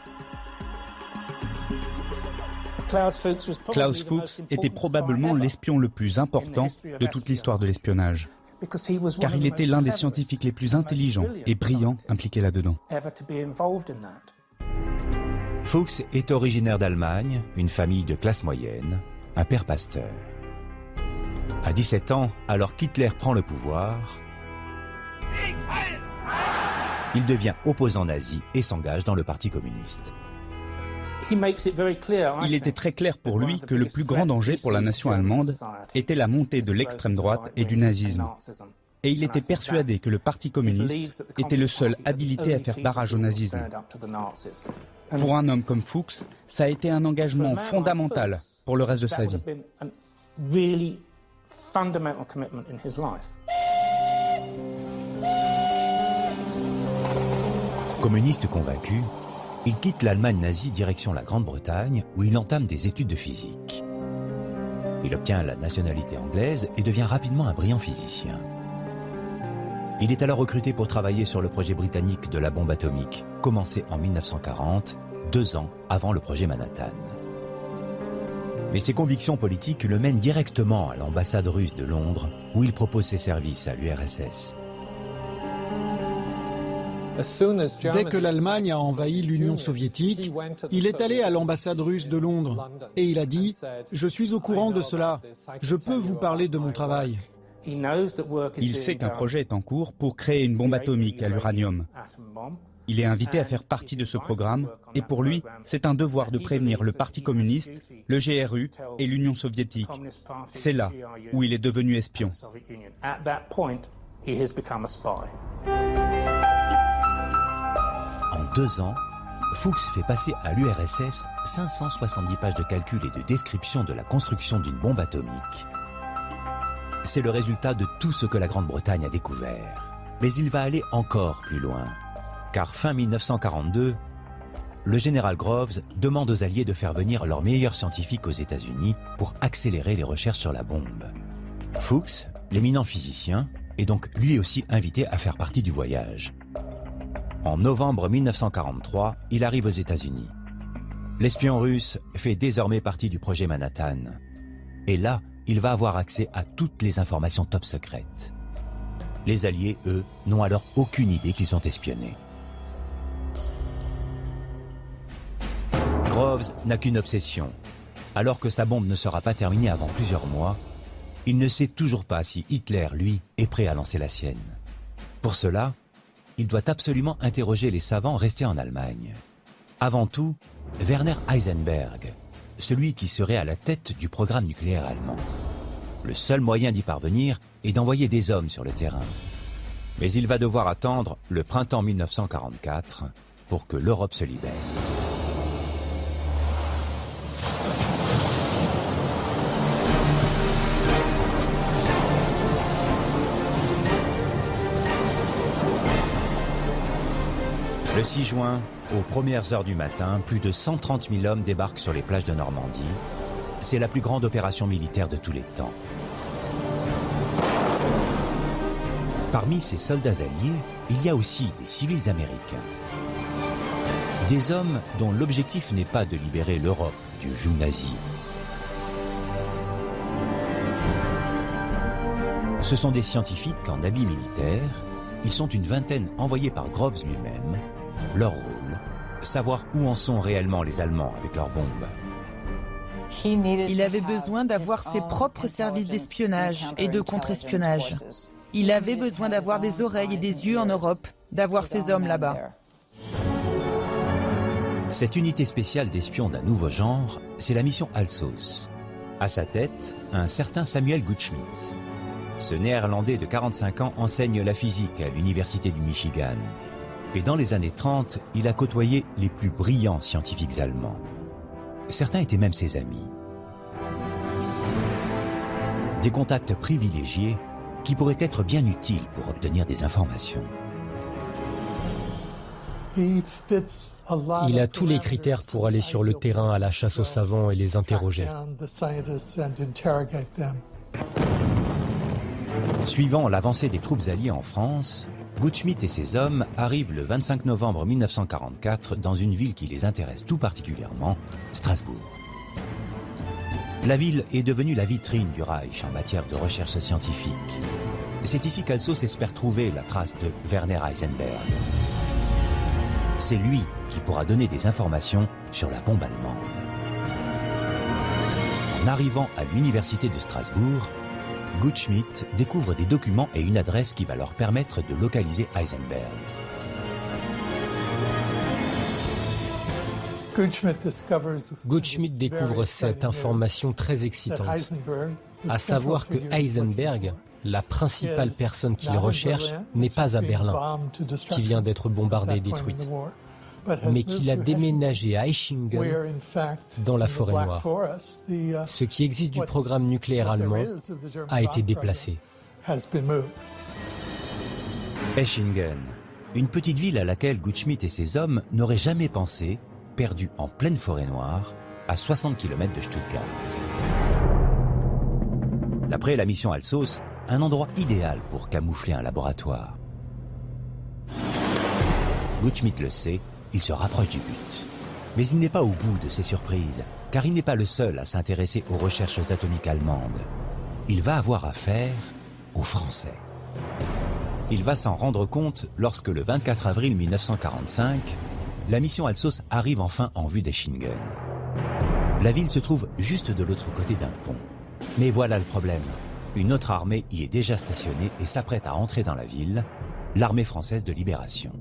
Klaus Fuchs était probablement l'espion le plus important de toute l'histoire de l'espionnage. car il était l'un des scientifiques les plus intelligents et brillants impliqués là-dedans. Fuchs est originaire d'Allemagne, une famille de classe moyenne, un père pasteur. À 17 ans, alors qu'Hitler prend le pouvoir, il devient opposant nazi et s'engage dans le Parti communiste. Il était très clair pour lui que le plus grand danger pour la nation allemande était la montée de l'extrême droite et du nazisme. Et il était persuadé que le Parti communiste était le seul habilité à faire barrage au nazisme. Pour un homme comme Fuchs, ça a été un engagement fondamental pour le reste de sa vie. Communiste convaincu, il quitte l'Allemagne nazie direction la Grande-Bretagne où il entame des études de physique. Il obtient la nationalité anglaise et devient rapidement un brillant physicien. Il est alors recruté pour travailler sur le projet britannique de la bombe atomique, commencé en 1940, 2 ans avant le projet Manhattan. Mais ses convictions politiques le mènent directement à l'ambassade russe de Londres, où il propose ses services à l'URSS. Dès que l'Allemagne a envahi l'Union soviétique, il est allé à l'ambassade russe de Londres et il a dit « Je suis au courant de cela, je peux vous parler de mon travail ». Il sait qu'un projet est en cours pour créer une bombe atomique à l'uranium. Il est invité à faire partie de ce programme et pour lui, c'est un devoir de prévenir le Parti communiste, le GRU et l'Union soviétique. C'est là où il est devenu espion. En 2 ans, Fuchs fait passer à l'URSS 570 pages de calcul et de description de la construction d'une bombe atomique. C'est le résultat de tout ce que la Grande-Bretagne a découvert. Mais il va aller encore plus loin. Car fin 1942, le général Groves demande aux Alliés de faire venir leurs meilleurs scientifiques aux États-Unis pour accélérer les recherches sur la bombe. Fuchs, l'éminent physicien, est donc lui aussi invité à faire partie du voyage. En novembre 1943, il arrive aux États-Unis. L'espion russe fait désormais partie du projet Manhattan. Et là, il va avoir accès à toutes les informations top secrètes. Les Alliés, eux, n'ont alors aucune idée qu'ils sont espionnés. Groves n'a qu'une obsession. Alors que sa bombe ne sera pas terminée avant plusieurs mois, il ne sait toujours pas si Hitler, lui, est prêt à lancer la sienne. Pour cela, il doit absolument interroger les savants restés en Allemagne. Avant tout, Werner Heisenberg, celui qui serait à la tête du programme nucléaire allemand. Le seul moyen d'y parvenir est d'envoyer des hommes sur le terrain. Mais il va devoir attendre le printemps 1944 pour que l'Europe se libère. Le 6 juin, aux premières heures du matin, plus de 130 000 hommes débarquent sur les plages de Normandie. C'est la plus grande opération militaire de tous les temps. Parmi ces soldats alliés, il y a aussi des civils américains. Des hommes dont l'objectif n'est pas de libérer l'Europe du joug nazi. Ce sont des scientifiques en habits militaires. Ils sont une vingtaine envoyés par Groves lui-même. Leur rôle, savoir où en sont réellement les Allemands avec leurs bombes. Il avait besoin d'avoir ses propres services d'espionnage et de contre-espionnage. Il avait besoin d'avoir des oreilles et des yeux en Europe, d'avoir ces hommes là-bas. Cette unité spéciale d'espions d'un nouveau genre, c'est la mission Alsos. À sa tête, un certain Samuel Gutschmidt. Ce néerlandais de 45 ans enseigne la physique à l'université du Michigan. Et dans les années 30, il a côtoyé les plus brillants scientifiques allemands. Certains étaient même ses amis. Des contacts privilégiés qui pourraient être bien utiles pour obtenir des informations. Il a tous les critères pour aller sur le terrain à la chasse aux savants et les interroger. Suivant l'avancée des troupes alliées en France, Gutschmidt et ses hommes arrivent le 25 novembre 1944 dans une ville qui les intéresse tout particulièrement, Strasbourg. La ville est devenue la vitrine du Reich en matière de recherche scientifique. C'est ici qu'Alsos espère trouver la trace de Werner Heisenberg. C'est lui qui pourra donner des informations sur la bombe allemande. En arrivant à l'université de Strasbourg, Gutschmidt découvre des documents et une adresse qui va leur permettre de localiser Heisenberg. Gutschmidt découvre cette information très excitante, à savoir que Heisenberg, la principale personne qu'il recherche, n'est pas à Berlin, qui vient d'être bombardée et détruite, mais qu'il a déménagé à Eschingen, dans la forêt noire. Ce qui existe du programme nucléaire allemand a été déplacé. Eschingen, une petite ville à laquelle Gutschmidt et ses hommes n'auraient jamais pensé, perdue en pleine forêt noire, à 60 km de Stuttgart. D'après la mission Alsos, un endroit idéal pour camoufler un laboratoire. Gutschmidt le sait, il se rapproche du but. Mais il n'est pas au bout de ses surprises, car il n'est pas le seul à s'intéresser aux recherches atomiques allemandes. Il va avoir affaire aux Français. Il va s'en rendre compte lorsque le 24 avril 1945, la mission Alsos arrive enfin en vue d'Eschingen. La ville se trouve juste de l'autre côté d'un pont. Mais voilà le problème. Une autre armée y est déjà stationnée et s'apprête à entrer dans la ville, l'armée française de libération.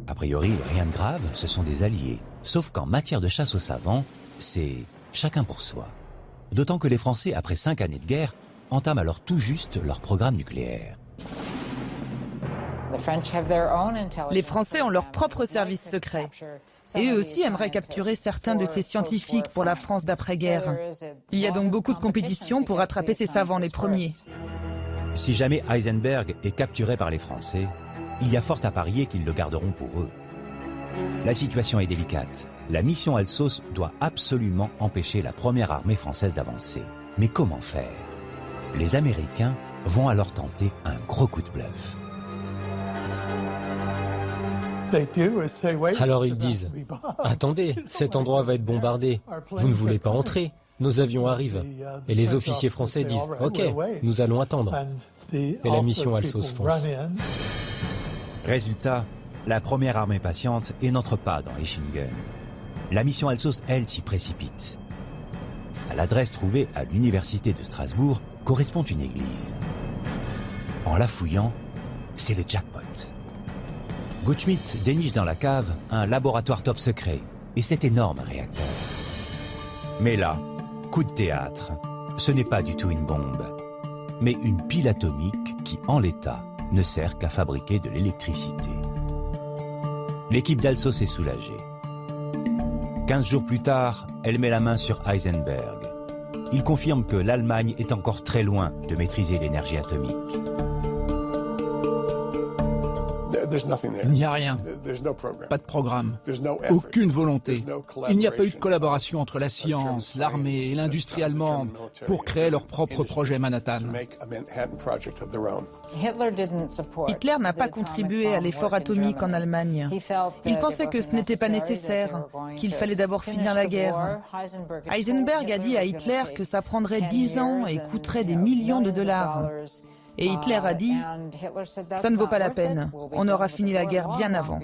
A priori, rien de grave, ce sont des alliés. Sauf qu'en matière de chasse aux savants, c'est chacun pour soi. D'autant que les Français, après 5 années de guerre, entament alors tout juste leur programme nucléaire. Les Français ont leur propre service secret. Et eux aussi aimeraient capturer certains de ces scientifiques pour la France d'après-guerre. Il y a donc beaucoup de compétition pour attraper ces savants les premiers. Si jamais Heisenberg est capturé par les Français, il y a fort à parier qu'ils le garderont pour eux. La situation est délicate. La mission Alsos doit absolument empêcher la première armée française d'avancer. Mais comment faire? Les Américains vont alors tenter un gros coup de bluff. Alors ils disent « Attendez, cet endroit va être bombardé. Vous ne voulez pas entrer? Nos avions arrivent. » Et les officiers français disent « Ok, nous allons attendre. » Et la mission Alsos fonce. Résultat, la première armée patiente et n'entre pas dans Eschingen. La mission Alsos, elle, s'y précipite. À l'adresse trouvée à l'université de Strasbourg correspond une église. En la fouillant, c'est le jackpot. Gutschmidt déniche dans la cave un laboratoire top secret et cet énorme réacteur. Mais là, coup de théâtre, ce n'est pas du tout une bombe, mais une pile atomique qui, en l'état, ne sert qu'à fabriquer de l'électricité. L'équipe d'Alsos est soulagée. 15 jours plus tard, elle met la main sur Heisenberg. Il confirme que l'Allemagne est encore très loin de maîtriser l'énergie atomique. Il n'y a rien, pas de programme, aucune volonté. Il n'y a pas eu de collaboration entre la science, l'armée et l'industrie allemande pour créer leur propre projet Manhattan. Hitler n'a pas contribué à l'effort atomique en Allemagne. Il pensait que ce n'était pas nécessaire, qu'il fallait d'abord finir la guerre. Heisenberg a dit à Hitler que ça prendrait 10 ans et coûterait des millions de dollars. Et Hitler a dit « Ça ne vaut pas la peine, on aura fini la guerre bien avant ».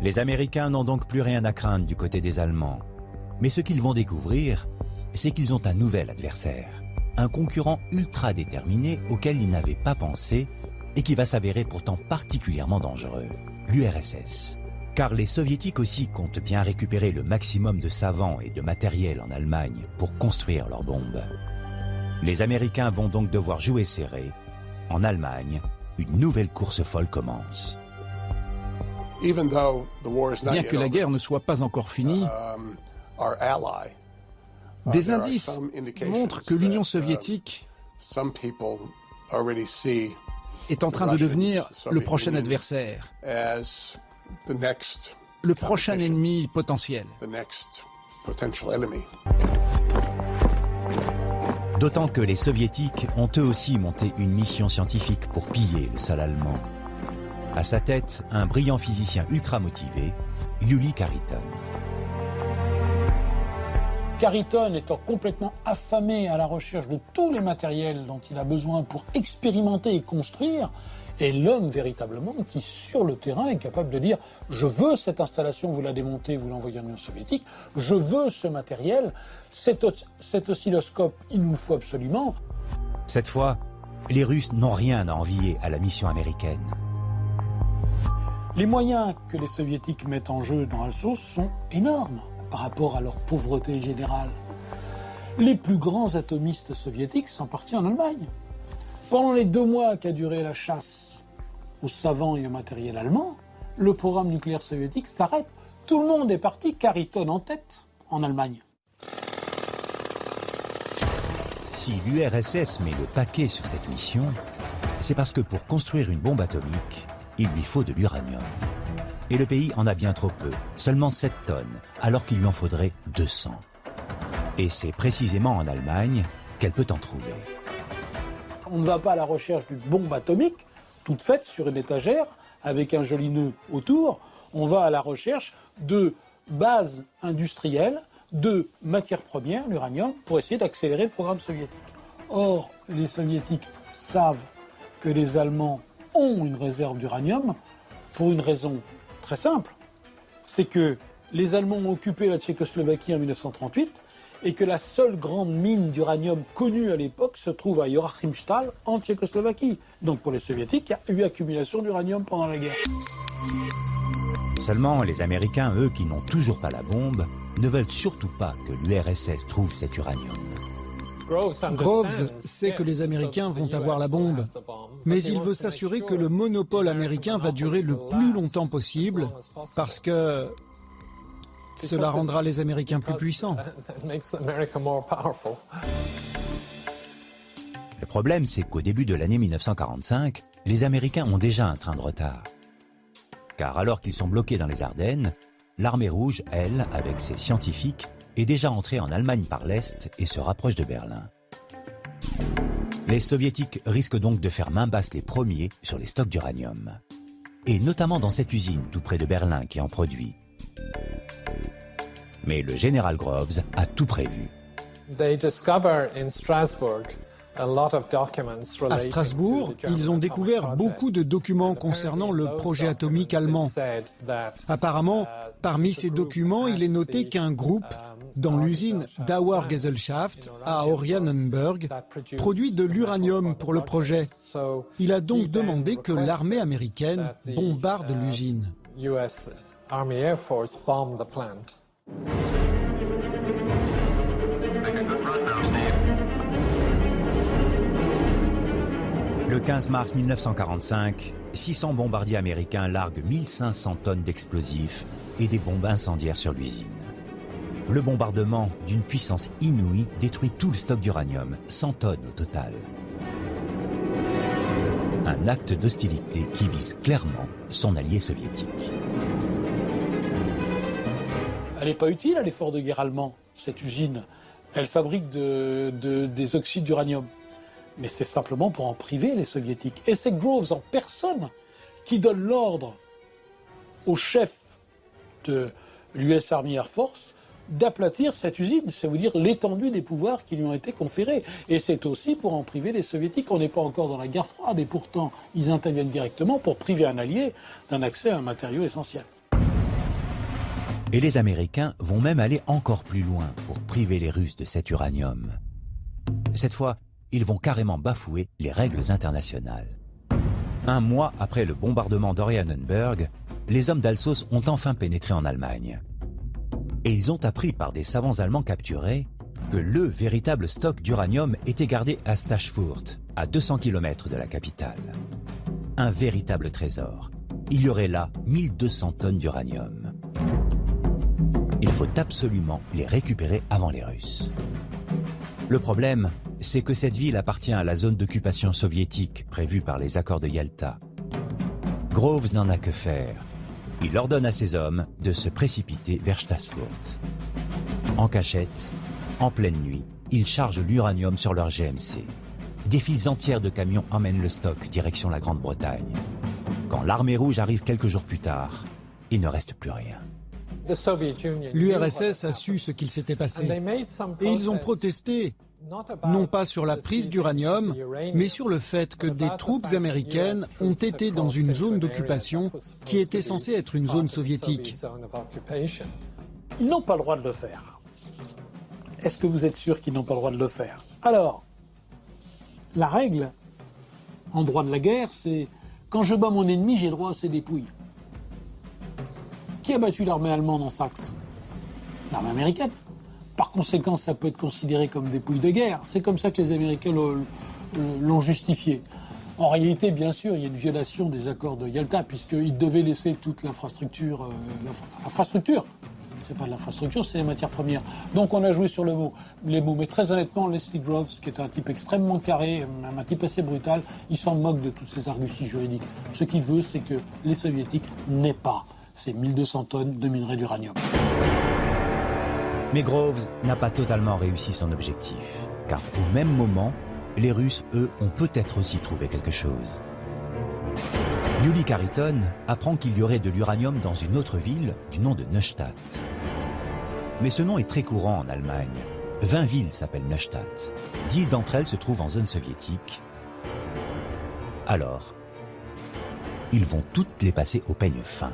Les Américains n'ont donc plus rien à craindre du côté des Allemands. Mais ce qu'ils vont découvrir, c'est qu'ils ont un nouvel adversaire. Un concurrent ultra déterminé auquel ils n'avaient pas pensé et qui va s'avérer pourtant particulièrement dangereux, l'URSS. Car les Soviétiques aussi comptent bien récupérer le maximum de savants et de matériel en Allemagne pour construire leurs bombes. Les Américains vont donc devoir jouer serré. En Allemagne, une nouvelle course folle commence. Bien que la guerre ne soit pas encore finie, des indices montrent que l'Union soviétique est en train de devenir le prochain adversaire, le prochain ennemi potentiel. D'autant que les Soviétiques ont eux aussi monté une mission scientifique pour piller le sol allemand. À sa tête, un brillant physicien ultra motivé, Yuri Khariton. Carrington étant complètement affamé à la recherche de tous les matériels dont il a besoin pour expérimenter et construire, est l'homme véritablement qui, sur le terrain, est capable de dire « Je veux cette installation, vous la démontez, vous l'envoyez en Union soviétique, je veux ce matériel, cet oscilloscope, il nous le faut absolument. » Cette fois, les Russes n'ont rien à envier à la mission américaine. Les moyens que les Soviétiques mettent en jeu dans Alsos sont énormes par rapport à leur pauvreté générale. Les plus grands atomistes soviétiques sont partis en Allemagne. Pendant les 2 mois qu'a duré la chasse aux savants et au matériel allemand, le programme nucléaire soviétique s'arrête. Tout le monde est parti, Carrington en tête, en Allemagne. Si l'URSS met le paquet sur cette mission, c'est parce que pour construire une bombe atomique, il lui faut de l'uranium. Et le pays en a bien trop peu, seulement 7 tonnes, alors qu'il lui en faudrait 200. Et c'est précisément en Allemagne qu'elle peut en trouver. On ne va pas à la recherche d'une bombe atomique, toute faite sur une étagère, avec un joli nœud autour. On va à la recherche de bases industrielles, de matières premières, l'uranium, pour essayer d'accélérer le programme soviétique. Or, les Soviétiques savent que les Allemands ont une réserve d'uranium pour une raison très simple. C'est que les Allemands ont occupé la Tchécoslovaquie en 1938 et que la seule grande mine d'uranium connue à l'époque se trouve à Joachimsthal en Tchécoslovaquie. Donc pour les Soviétiques, il y a eu accumulation d'uranium pendant la guerre. Seulement, les Américains, eux, qui n'ont toujours pas la bombe, ne veulent surtout pas que l'URSS trouve cet uranium. Groves sait que les Américains vont avoir la bombe, mais il veut s'assurer que le monopole américain va durer le plus longtemps possible, parce que cela rendra les Américains plus puissants. Le problème, c'est qu'au début de l'année 1945, les Américains ont déjà un train de retard. Car alors qu'ils sont bloqués dans les Ardennes, l'armée rouge, elle, avec ses scientifiques, est déjà entrée en Allemagne par l'Est et se rapproche de Berlin. Les Soviétiques risquent donc de faire main basse les premiers sur les stocks d'uranium. Et notamment dans cette usine tout près de Berlin qui en produit. Mais le général Groves a tout prévu. À Strasbourg, ils ont découvert beaucoup de documents concernant le projet atomique allemand. Apparemment, parmi ces documents, il est noté qu'un groupe, dans l'usine Dauergesellschaft à Oranienburg, produit de l'uranium pour le projet. Il a donc demandé que l'armée américaine bombarde l'usine. Le 15 mars 1945, 600 bombardiers américains larguent 1500 tonnes d'explosifs et des bombes incendiaires sur l'usine. Le bombardement, d'une puissance inouïe, détruit tout le stock d'uranium, 100 tonnes au total. Un acte d'hostilité qui vise clairement son allié soviétique. Elle n'est pas utile à l'effort de guerre allemand, cette usine. Elle fabrique des oxydes d'uranium. Mais c'est simplement pour en priver les Soviétiques. Et c'est Groves en personne qui donne l'ordre au chef de l'US Army Air Force d'aplatir cette usine. C'est vous dire l'étendue des pouvoirs qui lui ont été conférés. Et c'est aussi pour en priver les Soviétiques. On n'est pas encore dans la guerre froide et pourtant ils interviennent directement pour priver un allié d'un accès à un matériau essentiel. Et les Américains vont même aller encore plus loin pour priver les Russes de cet uranium. Cette fois, ils vont carrément bafouer les règles internationales. 1 mois après le bombardement d'Oranienburg, les hommes d'Alsos ont enfin pénétré en Allemagne. Et ils ont appris par des savants allemands capturés que le véritable stock d'uranium était gardé à Stachfurt, à 200 km de la capitale. Un véritable trésor. Il y aurait là 1200 tonnes d'uranium. Il faut absolument les récupérer avant les Russes. Le problème, c'est que cette ville appartient à la zone d'occupation soviétique prévue par les accords de Yalta. Groves n'en a que faire. Il ordonne à ses hommes de se précipiter vers Stassfurt. En cachette, en pleine nuit, ils chargent l'uranium sur leur GMC. Des files entières de camions emmènent le stock direction la Grande-Bretagne. Quand l'armée rouge arrive quelques jours plus tard, il ne reste plus rien. L'URSS a su ce qu'il s'était passé. Et ils ont protesté, non pas sur la prise d'uranium, mais sur le fait que des troupes américaines ont été dans une zone d'occupation qui était censée être une zone soviétique. Ils n'ont pas le droit de le faire. Est-ce que vous êtes sûr qu'ils n'ont pas le droit de le faire? Alors, la règle en droit de la guerre, c'est quand je bats mon ennemi, j'ai le droit à ses dépouilles. Qui a battu l'armée allemande en Saxe? L'armée américaine. Par conséquent, ça peut être considéré comme dépouille de guerre. C'est comme ça que les Américains l'ont justifié. En réalité, bien sûr, il y a une violation des accords de Yalta, puisqu'ils devaient laisser toute l'infrastructure. L'infrastructure, c'est pas de l'infrastructure, c'est les matières premières. Donc on a joué sur les mots. Mais très honnêtement, Leslie Groves, qui est un type extrêmement carré, un type assez brutal, il s'en moque de toutes ces arguties juridiques. Ce qu'il veut, c'est que les Soviétiques n'aient pas ces 1200 tonnes de minerai d'uranium. Mais Groves n'a pas totalement réussi son objectif, car au même moment, les Russes, eux, ont peut-être aussi trouvé quelque chose. Yuri Khariton apprend qu'il y aurait de l'uranium dans une autre ville du nom de Neustadt. Mais ce nom est très courant en Allemagne. 20 villes s'appellent Neustadt. 10 d'entre elles se trouvent en zone soviétique. Alors, ils vont toutes les passer au peigne fin.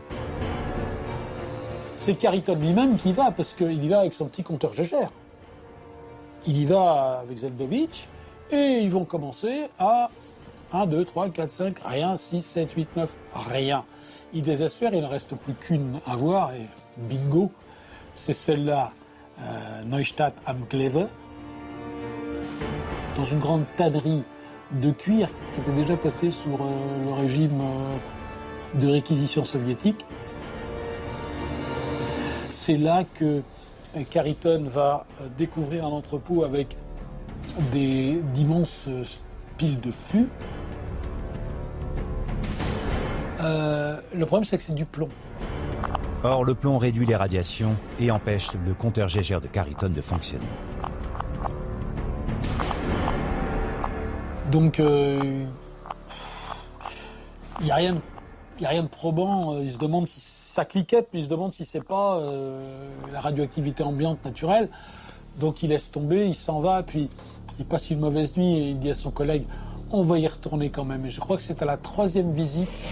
C'est Khariton lui-même qui y va, parce qu'il y va avec son petit compteur Gégère. Il y va avec Zeldovitch, et ils vont commencer à 1, 2, 3, 4, 5, rien, 6, 7, 8, 9, rien. Ils désespèrent, il ne reste plus qu'une à voir, et bingo, c'est celle-là, Neustadt am Kleve, dans une grande tannerie de cuir qui était déjà passée sous le régime de réquisition soviétique. C'est là que Khariton va découvrir un entrepôt avec d'immenses piles de fûts. Le problème, c'est que c'est du plomb. Or, le plomb réduit les radiations et empêche le compteur Gégère de Khariton de fonctionner. Donc, il n'y a rien de probant. Il se demande si ça cliquette, mais il se demande si c'est pas la radioactivité ambiante naturelle. Donc il laisse tomber, il s'en va, puis il passe une mauvaise nuit et il dit à son collègue « on va y retourner quand même ». Et je crois que c'est à la 3e visite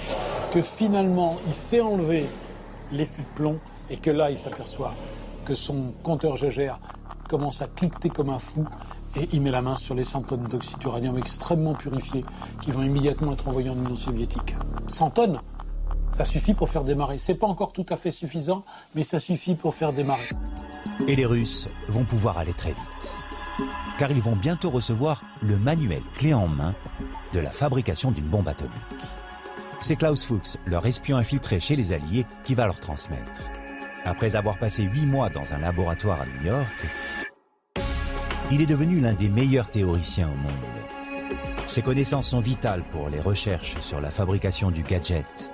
que finalement il fait enlever les fûts de plomb et que là il s'aperçoit que son compteur Gégère commence à cliqueter comme un fou et il met la main sur les 100 tonnes d'oxyde d'uranium extrêmement purifié qui vont immédiatement être envoyés en Union soviétique. 100 tonnes, ça suffit pour faire démarrer. C'est pas encore tout à fait suffisant, mais ça suffit pour faire démarrer. Et les Russes vont pouvoir aller très vite, car ils vont bientôt recevoir le manuel clé en main de la fabrication d'une bombe atomique. C'est Klaus Fuchs, leur espion infiltré chez les Alliés, qui va leur transmettre. Après avoir passé 8 mois dans un laboratoire à New York, il est devenu l'un des meilleurs théoriciens au monde. Ses connaissances sont vitales pour les recherches sur la fabrication du gadget.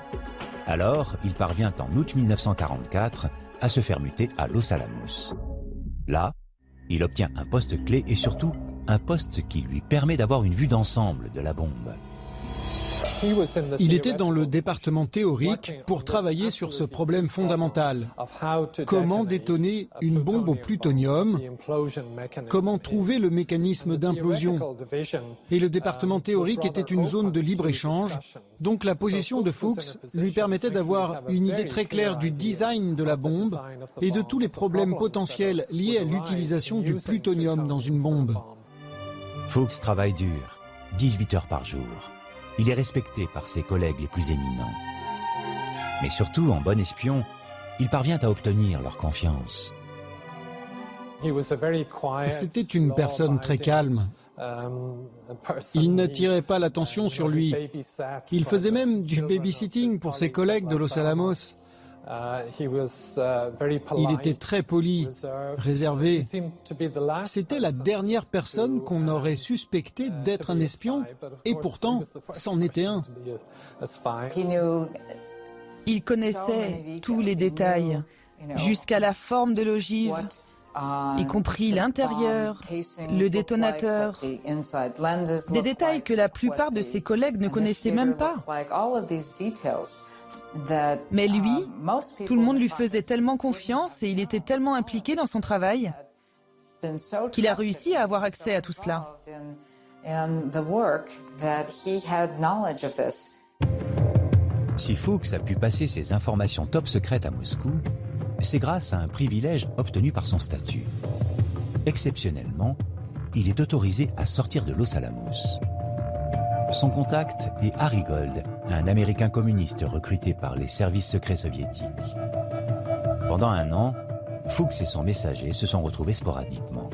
Alors, il parvient en août 1944 à se faire muter à Los Alamos. Là, il obtient un poste clé et surtout un poste qui lui permet d'avoir une vue d'ensemble de la bombe. Il était dans le département théorique pour travailler sur ce problème fondamental. Comment détonner une bombe au plutonium? Comment trouver le mécanisme d'implosion? Et le département théorique était une zone de libre-échange, donc la position de Fuchs lui permettait d'avoir une idée très claire du design de la bombe et de tous les problèmes potentiels liés à l'utilisation du plutonium dans une bombe. Fuchs travaille dur, 18 heures par jour. Il est respecté par ses collègues les plus éminents. Mais surtout, en bon espion, il parvient à obtenir leur confiance. C'était une personne très calme. Il n'attirait pas l'attention sur lui. Il faisait même du babysitting pour ses collègues de Los Alamos. Il était très poli, réservé. C'était la dernière personne qu'on aurait suspecté d'être un espion, et pourtant, c'en était un. Il connaissait tous les détails, jusqu'à la forme de l'ogive, y compris l'intérieur, le détonateur, des détails que la plupart de ses collègues ne connaissaient même pas. Mais lui, tout le monde lui faisait tellement confiance et il était tellement impliqué dans son travail qu'il a réussi à avoir accès à tout cela. Si Fuchs a pu passer ses informations top secrètes à Moscou, c'est grâce à un privilège obtenu par son statut. Exceptionnellement, il est autorisé à sortir de Los Alamos. Son contact est Harry Gold, un Américain communiste recruté par les services secrets soviétiques. Pendant un an, Fuchs et son messager se sont retrouvés sporadiquement.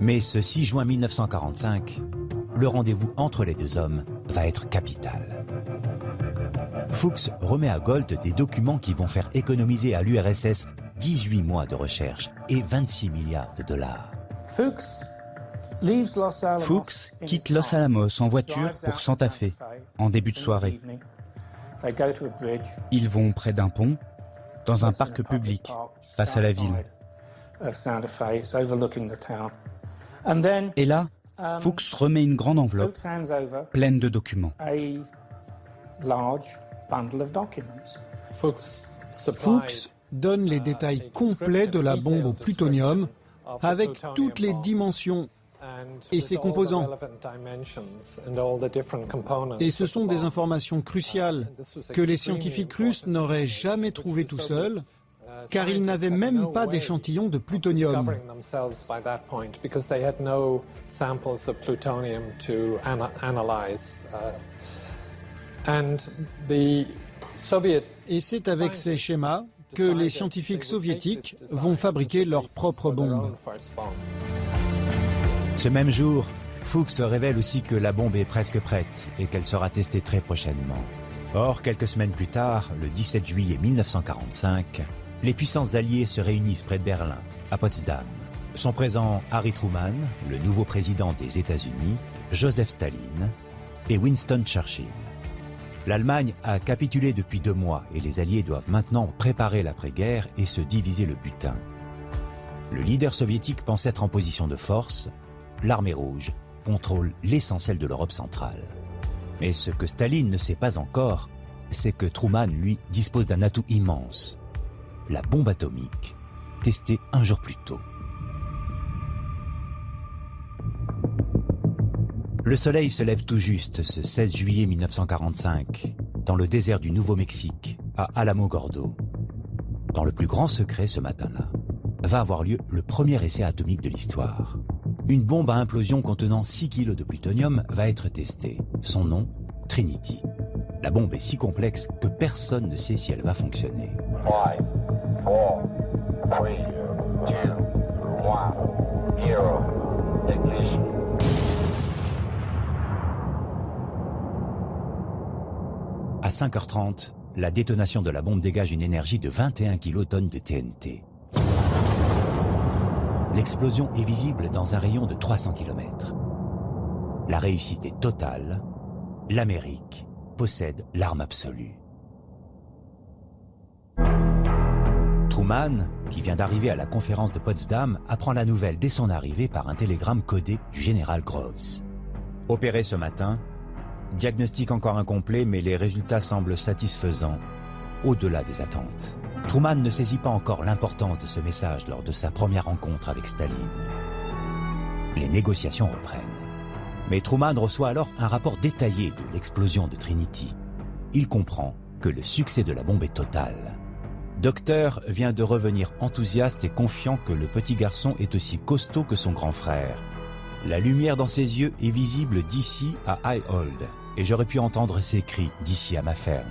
Mais ce 6 juin 1945, le rendez-vous entre les deux hommes va être capital. Fuchs remet à Gold des documents qui vont faire économiser à l'URSS 18 mois de recherche et 26 milliards de dollars. Fuchs quitte Los Alamos en voiture pour Santa Fe, en début de soirée. Ils vont près d'un pont, dans un parc public, face à la ville. Et là, Fuchs remet une grande enveloppe, pleine de documents. Fuchs donne les détails complets de la bombe au plutonium, avec toutes les dimensions et ses composants. Et ce sont des informations cruciales que les scientifiques russes n'auraient jamais trouvées tout seuls, car ils n'avaient même pas d'échantillon de plutonium. Et c'est avec ces schémas que les scientifiques soviétiques vont fabriquer leur propre bombe. Ce même jour, Fuchs révèle aussi que la bombe est presque prête et qu'elle sera testée très prochainement. Or, quelques semaines plus tard, le 17 juillet 1945, les puissances alliées se réunissent près de Berlin, à Potsdam. Sont présents Harry Truman, le nouveau président des États-Unis, Joseph Staline et Winston Churchill. L'Allemagne a capitulé depuis 2 mois et les Alliés doivent maintenant préparer l'après-guerre et se diviser le butin. Le leader soviétique pense être en position de force. L'armée rouge contrôle l'essentiel de l'Europe centrale. Mais ce que Staline ne sait pas encore, c'est que Truman, lui, dispose d'un atout immense. La bombe atomique, testée un jour plus tôt. Le soleil se lève tout juste ce 16 juillet 1945, dans le désert du Nouveau-Mexique, à Alamogordo. Dans le plus grand secret ce matin-là, va avoir lieu le premier essai atomique de l'histoire. Une bombe à implosion contenant 6 kg de plutonium va être testée. Son nom, Trinity. La bombe est si complexe que personne ne sait si elle va fonctionner. 5, 4, 3, 2, 1, 0, ignition. À 5h30, la détonation de la bombe dégage une énergie de 21 kilotonnes de TNT. L'explosion est visible dans un rayon de 300 km. La réussite est totale. L'Amérique possède l'arme absolue. Truman, qui vient d'arriver à la conférence de Potsdam, apprend la nouvelle dès son arrivée par un télégramme codé du général Groves. Opéré ce matin, diagnostic encore incomplet, mais les résultats semblent satisfaisants, au-delà des attentes. Truman ne saisit pas encore l'importance de ce message lors de sa première rencontre avec Staline. Les négociations reprennent. Mais Truman reçoit alors un rapport détaillé de l'explosion de Trinity. Il comprend que le succès de la bombe est total. Docteur vient de revenir enthousiaste et confiant que le petit garçon est aussi costaud que son grand frère. La lumière dans ses yeux est visible d'ici à Highhold, et j'aurais pu entendre ses cris d'ici à ma ferme.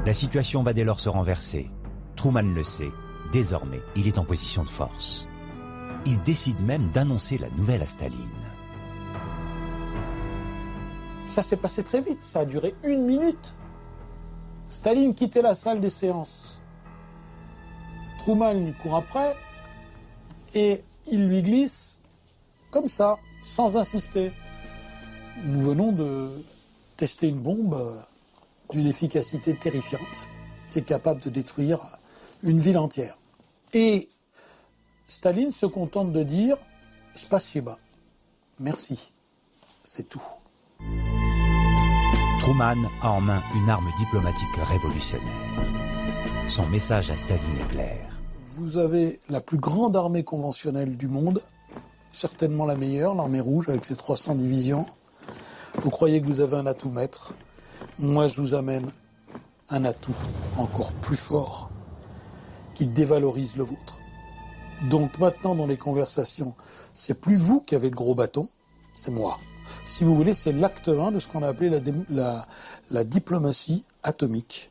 La situation va dès lors se renverser. Truman le sait, désormais, il est en position de force. Il décide même d'annoncer la nouvelle à Staline. Ça s'est passé très vite, ça a duré 1 minute. Staline quittait la salle des séances. Truman lui court après et il lui glisse comme ça, sans insister. Nous venons de tester une bombe d'une efficacité terrifiante, qui est capable de détruire une ville entière. Et Staline se contente de dire « Spasiba », merci, c'est tout. Truman a en main une arme diplomatique révolutionnaire. Son message à Staline est clair. Vous avez la plus grande armée conventionnelle du monde, certainement la meilleure, l'armée rouge avec ses 300 divisions. Vous croyez que vous avez un atout maître. Moi, je vous amène un atout encore plus fort qui dévalorise le vôtre. Donc maintenant, dans les conversations, c'est plus vous qui avez le gros bâton, c'est moi. Si vous voulez, c'est l'acte 1 de ce qu'on a appelé la diplomatie atomique.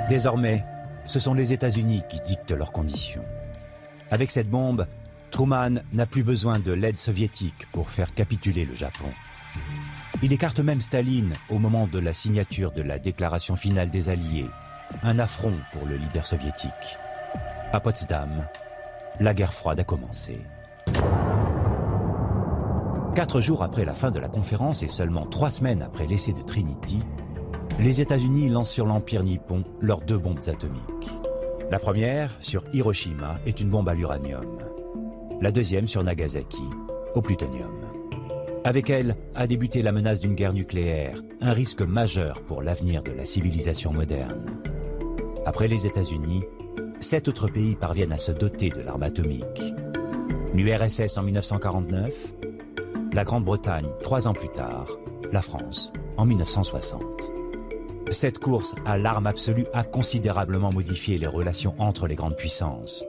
Désormais, ce sont les États-Unis qui dictent leurs conditions. Avec cette bombe, Truman n'a plus besoin de l'aide soviétique pour faire capituler le Japon. Il écarte même Staline au moment de la signature de la déclaration finale des Alliés, un affront pour le leader soviétique. À Potsdam, la guerre froide a commencé. 4 jours après la fin de la conférence et seulement 3 semaines après l'essai de Trinity, les États-Unis lancent sur l'Empire nippon leurs 2 bombes atomiques. La première, sur Hiroshima, est une bombe à l'uranium. La deuxième, sur Nagasaki, au plutonium. Avec elle a débuté la menace d'une guerre nucléaire, un risque majeur pour l'avenir de la civilisation moderne. Après les États-Unis, 7 autres pays parviennent à se doter de l'arme atomique. L'URSS en 1949, la Grande-Bretagne 3 ans plus tard, la France en 1960. Cette course à l'arme absolue a considérablement modifié les relations entre les grandes puissances.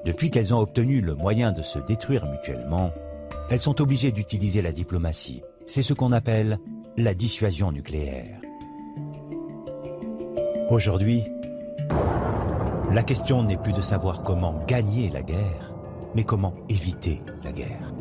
Depuis qu'elles ont obtenu le moyen de se détruire mutuellement, elles sont obligées d'utiliser la diplomatie. C'est ce qu'on appelle la dissuasion nucléaire. Aujourd'hui, la question n'est plus de savoir comment gagner la guerre, mais comment éviter la guerre.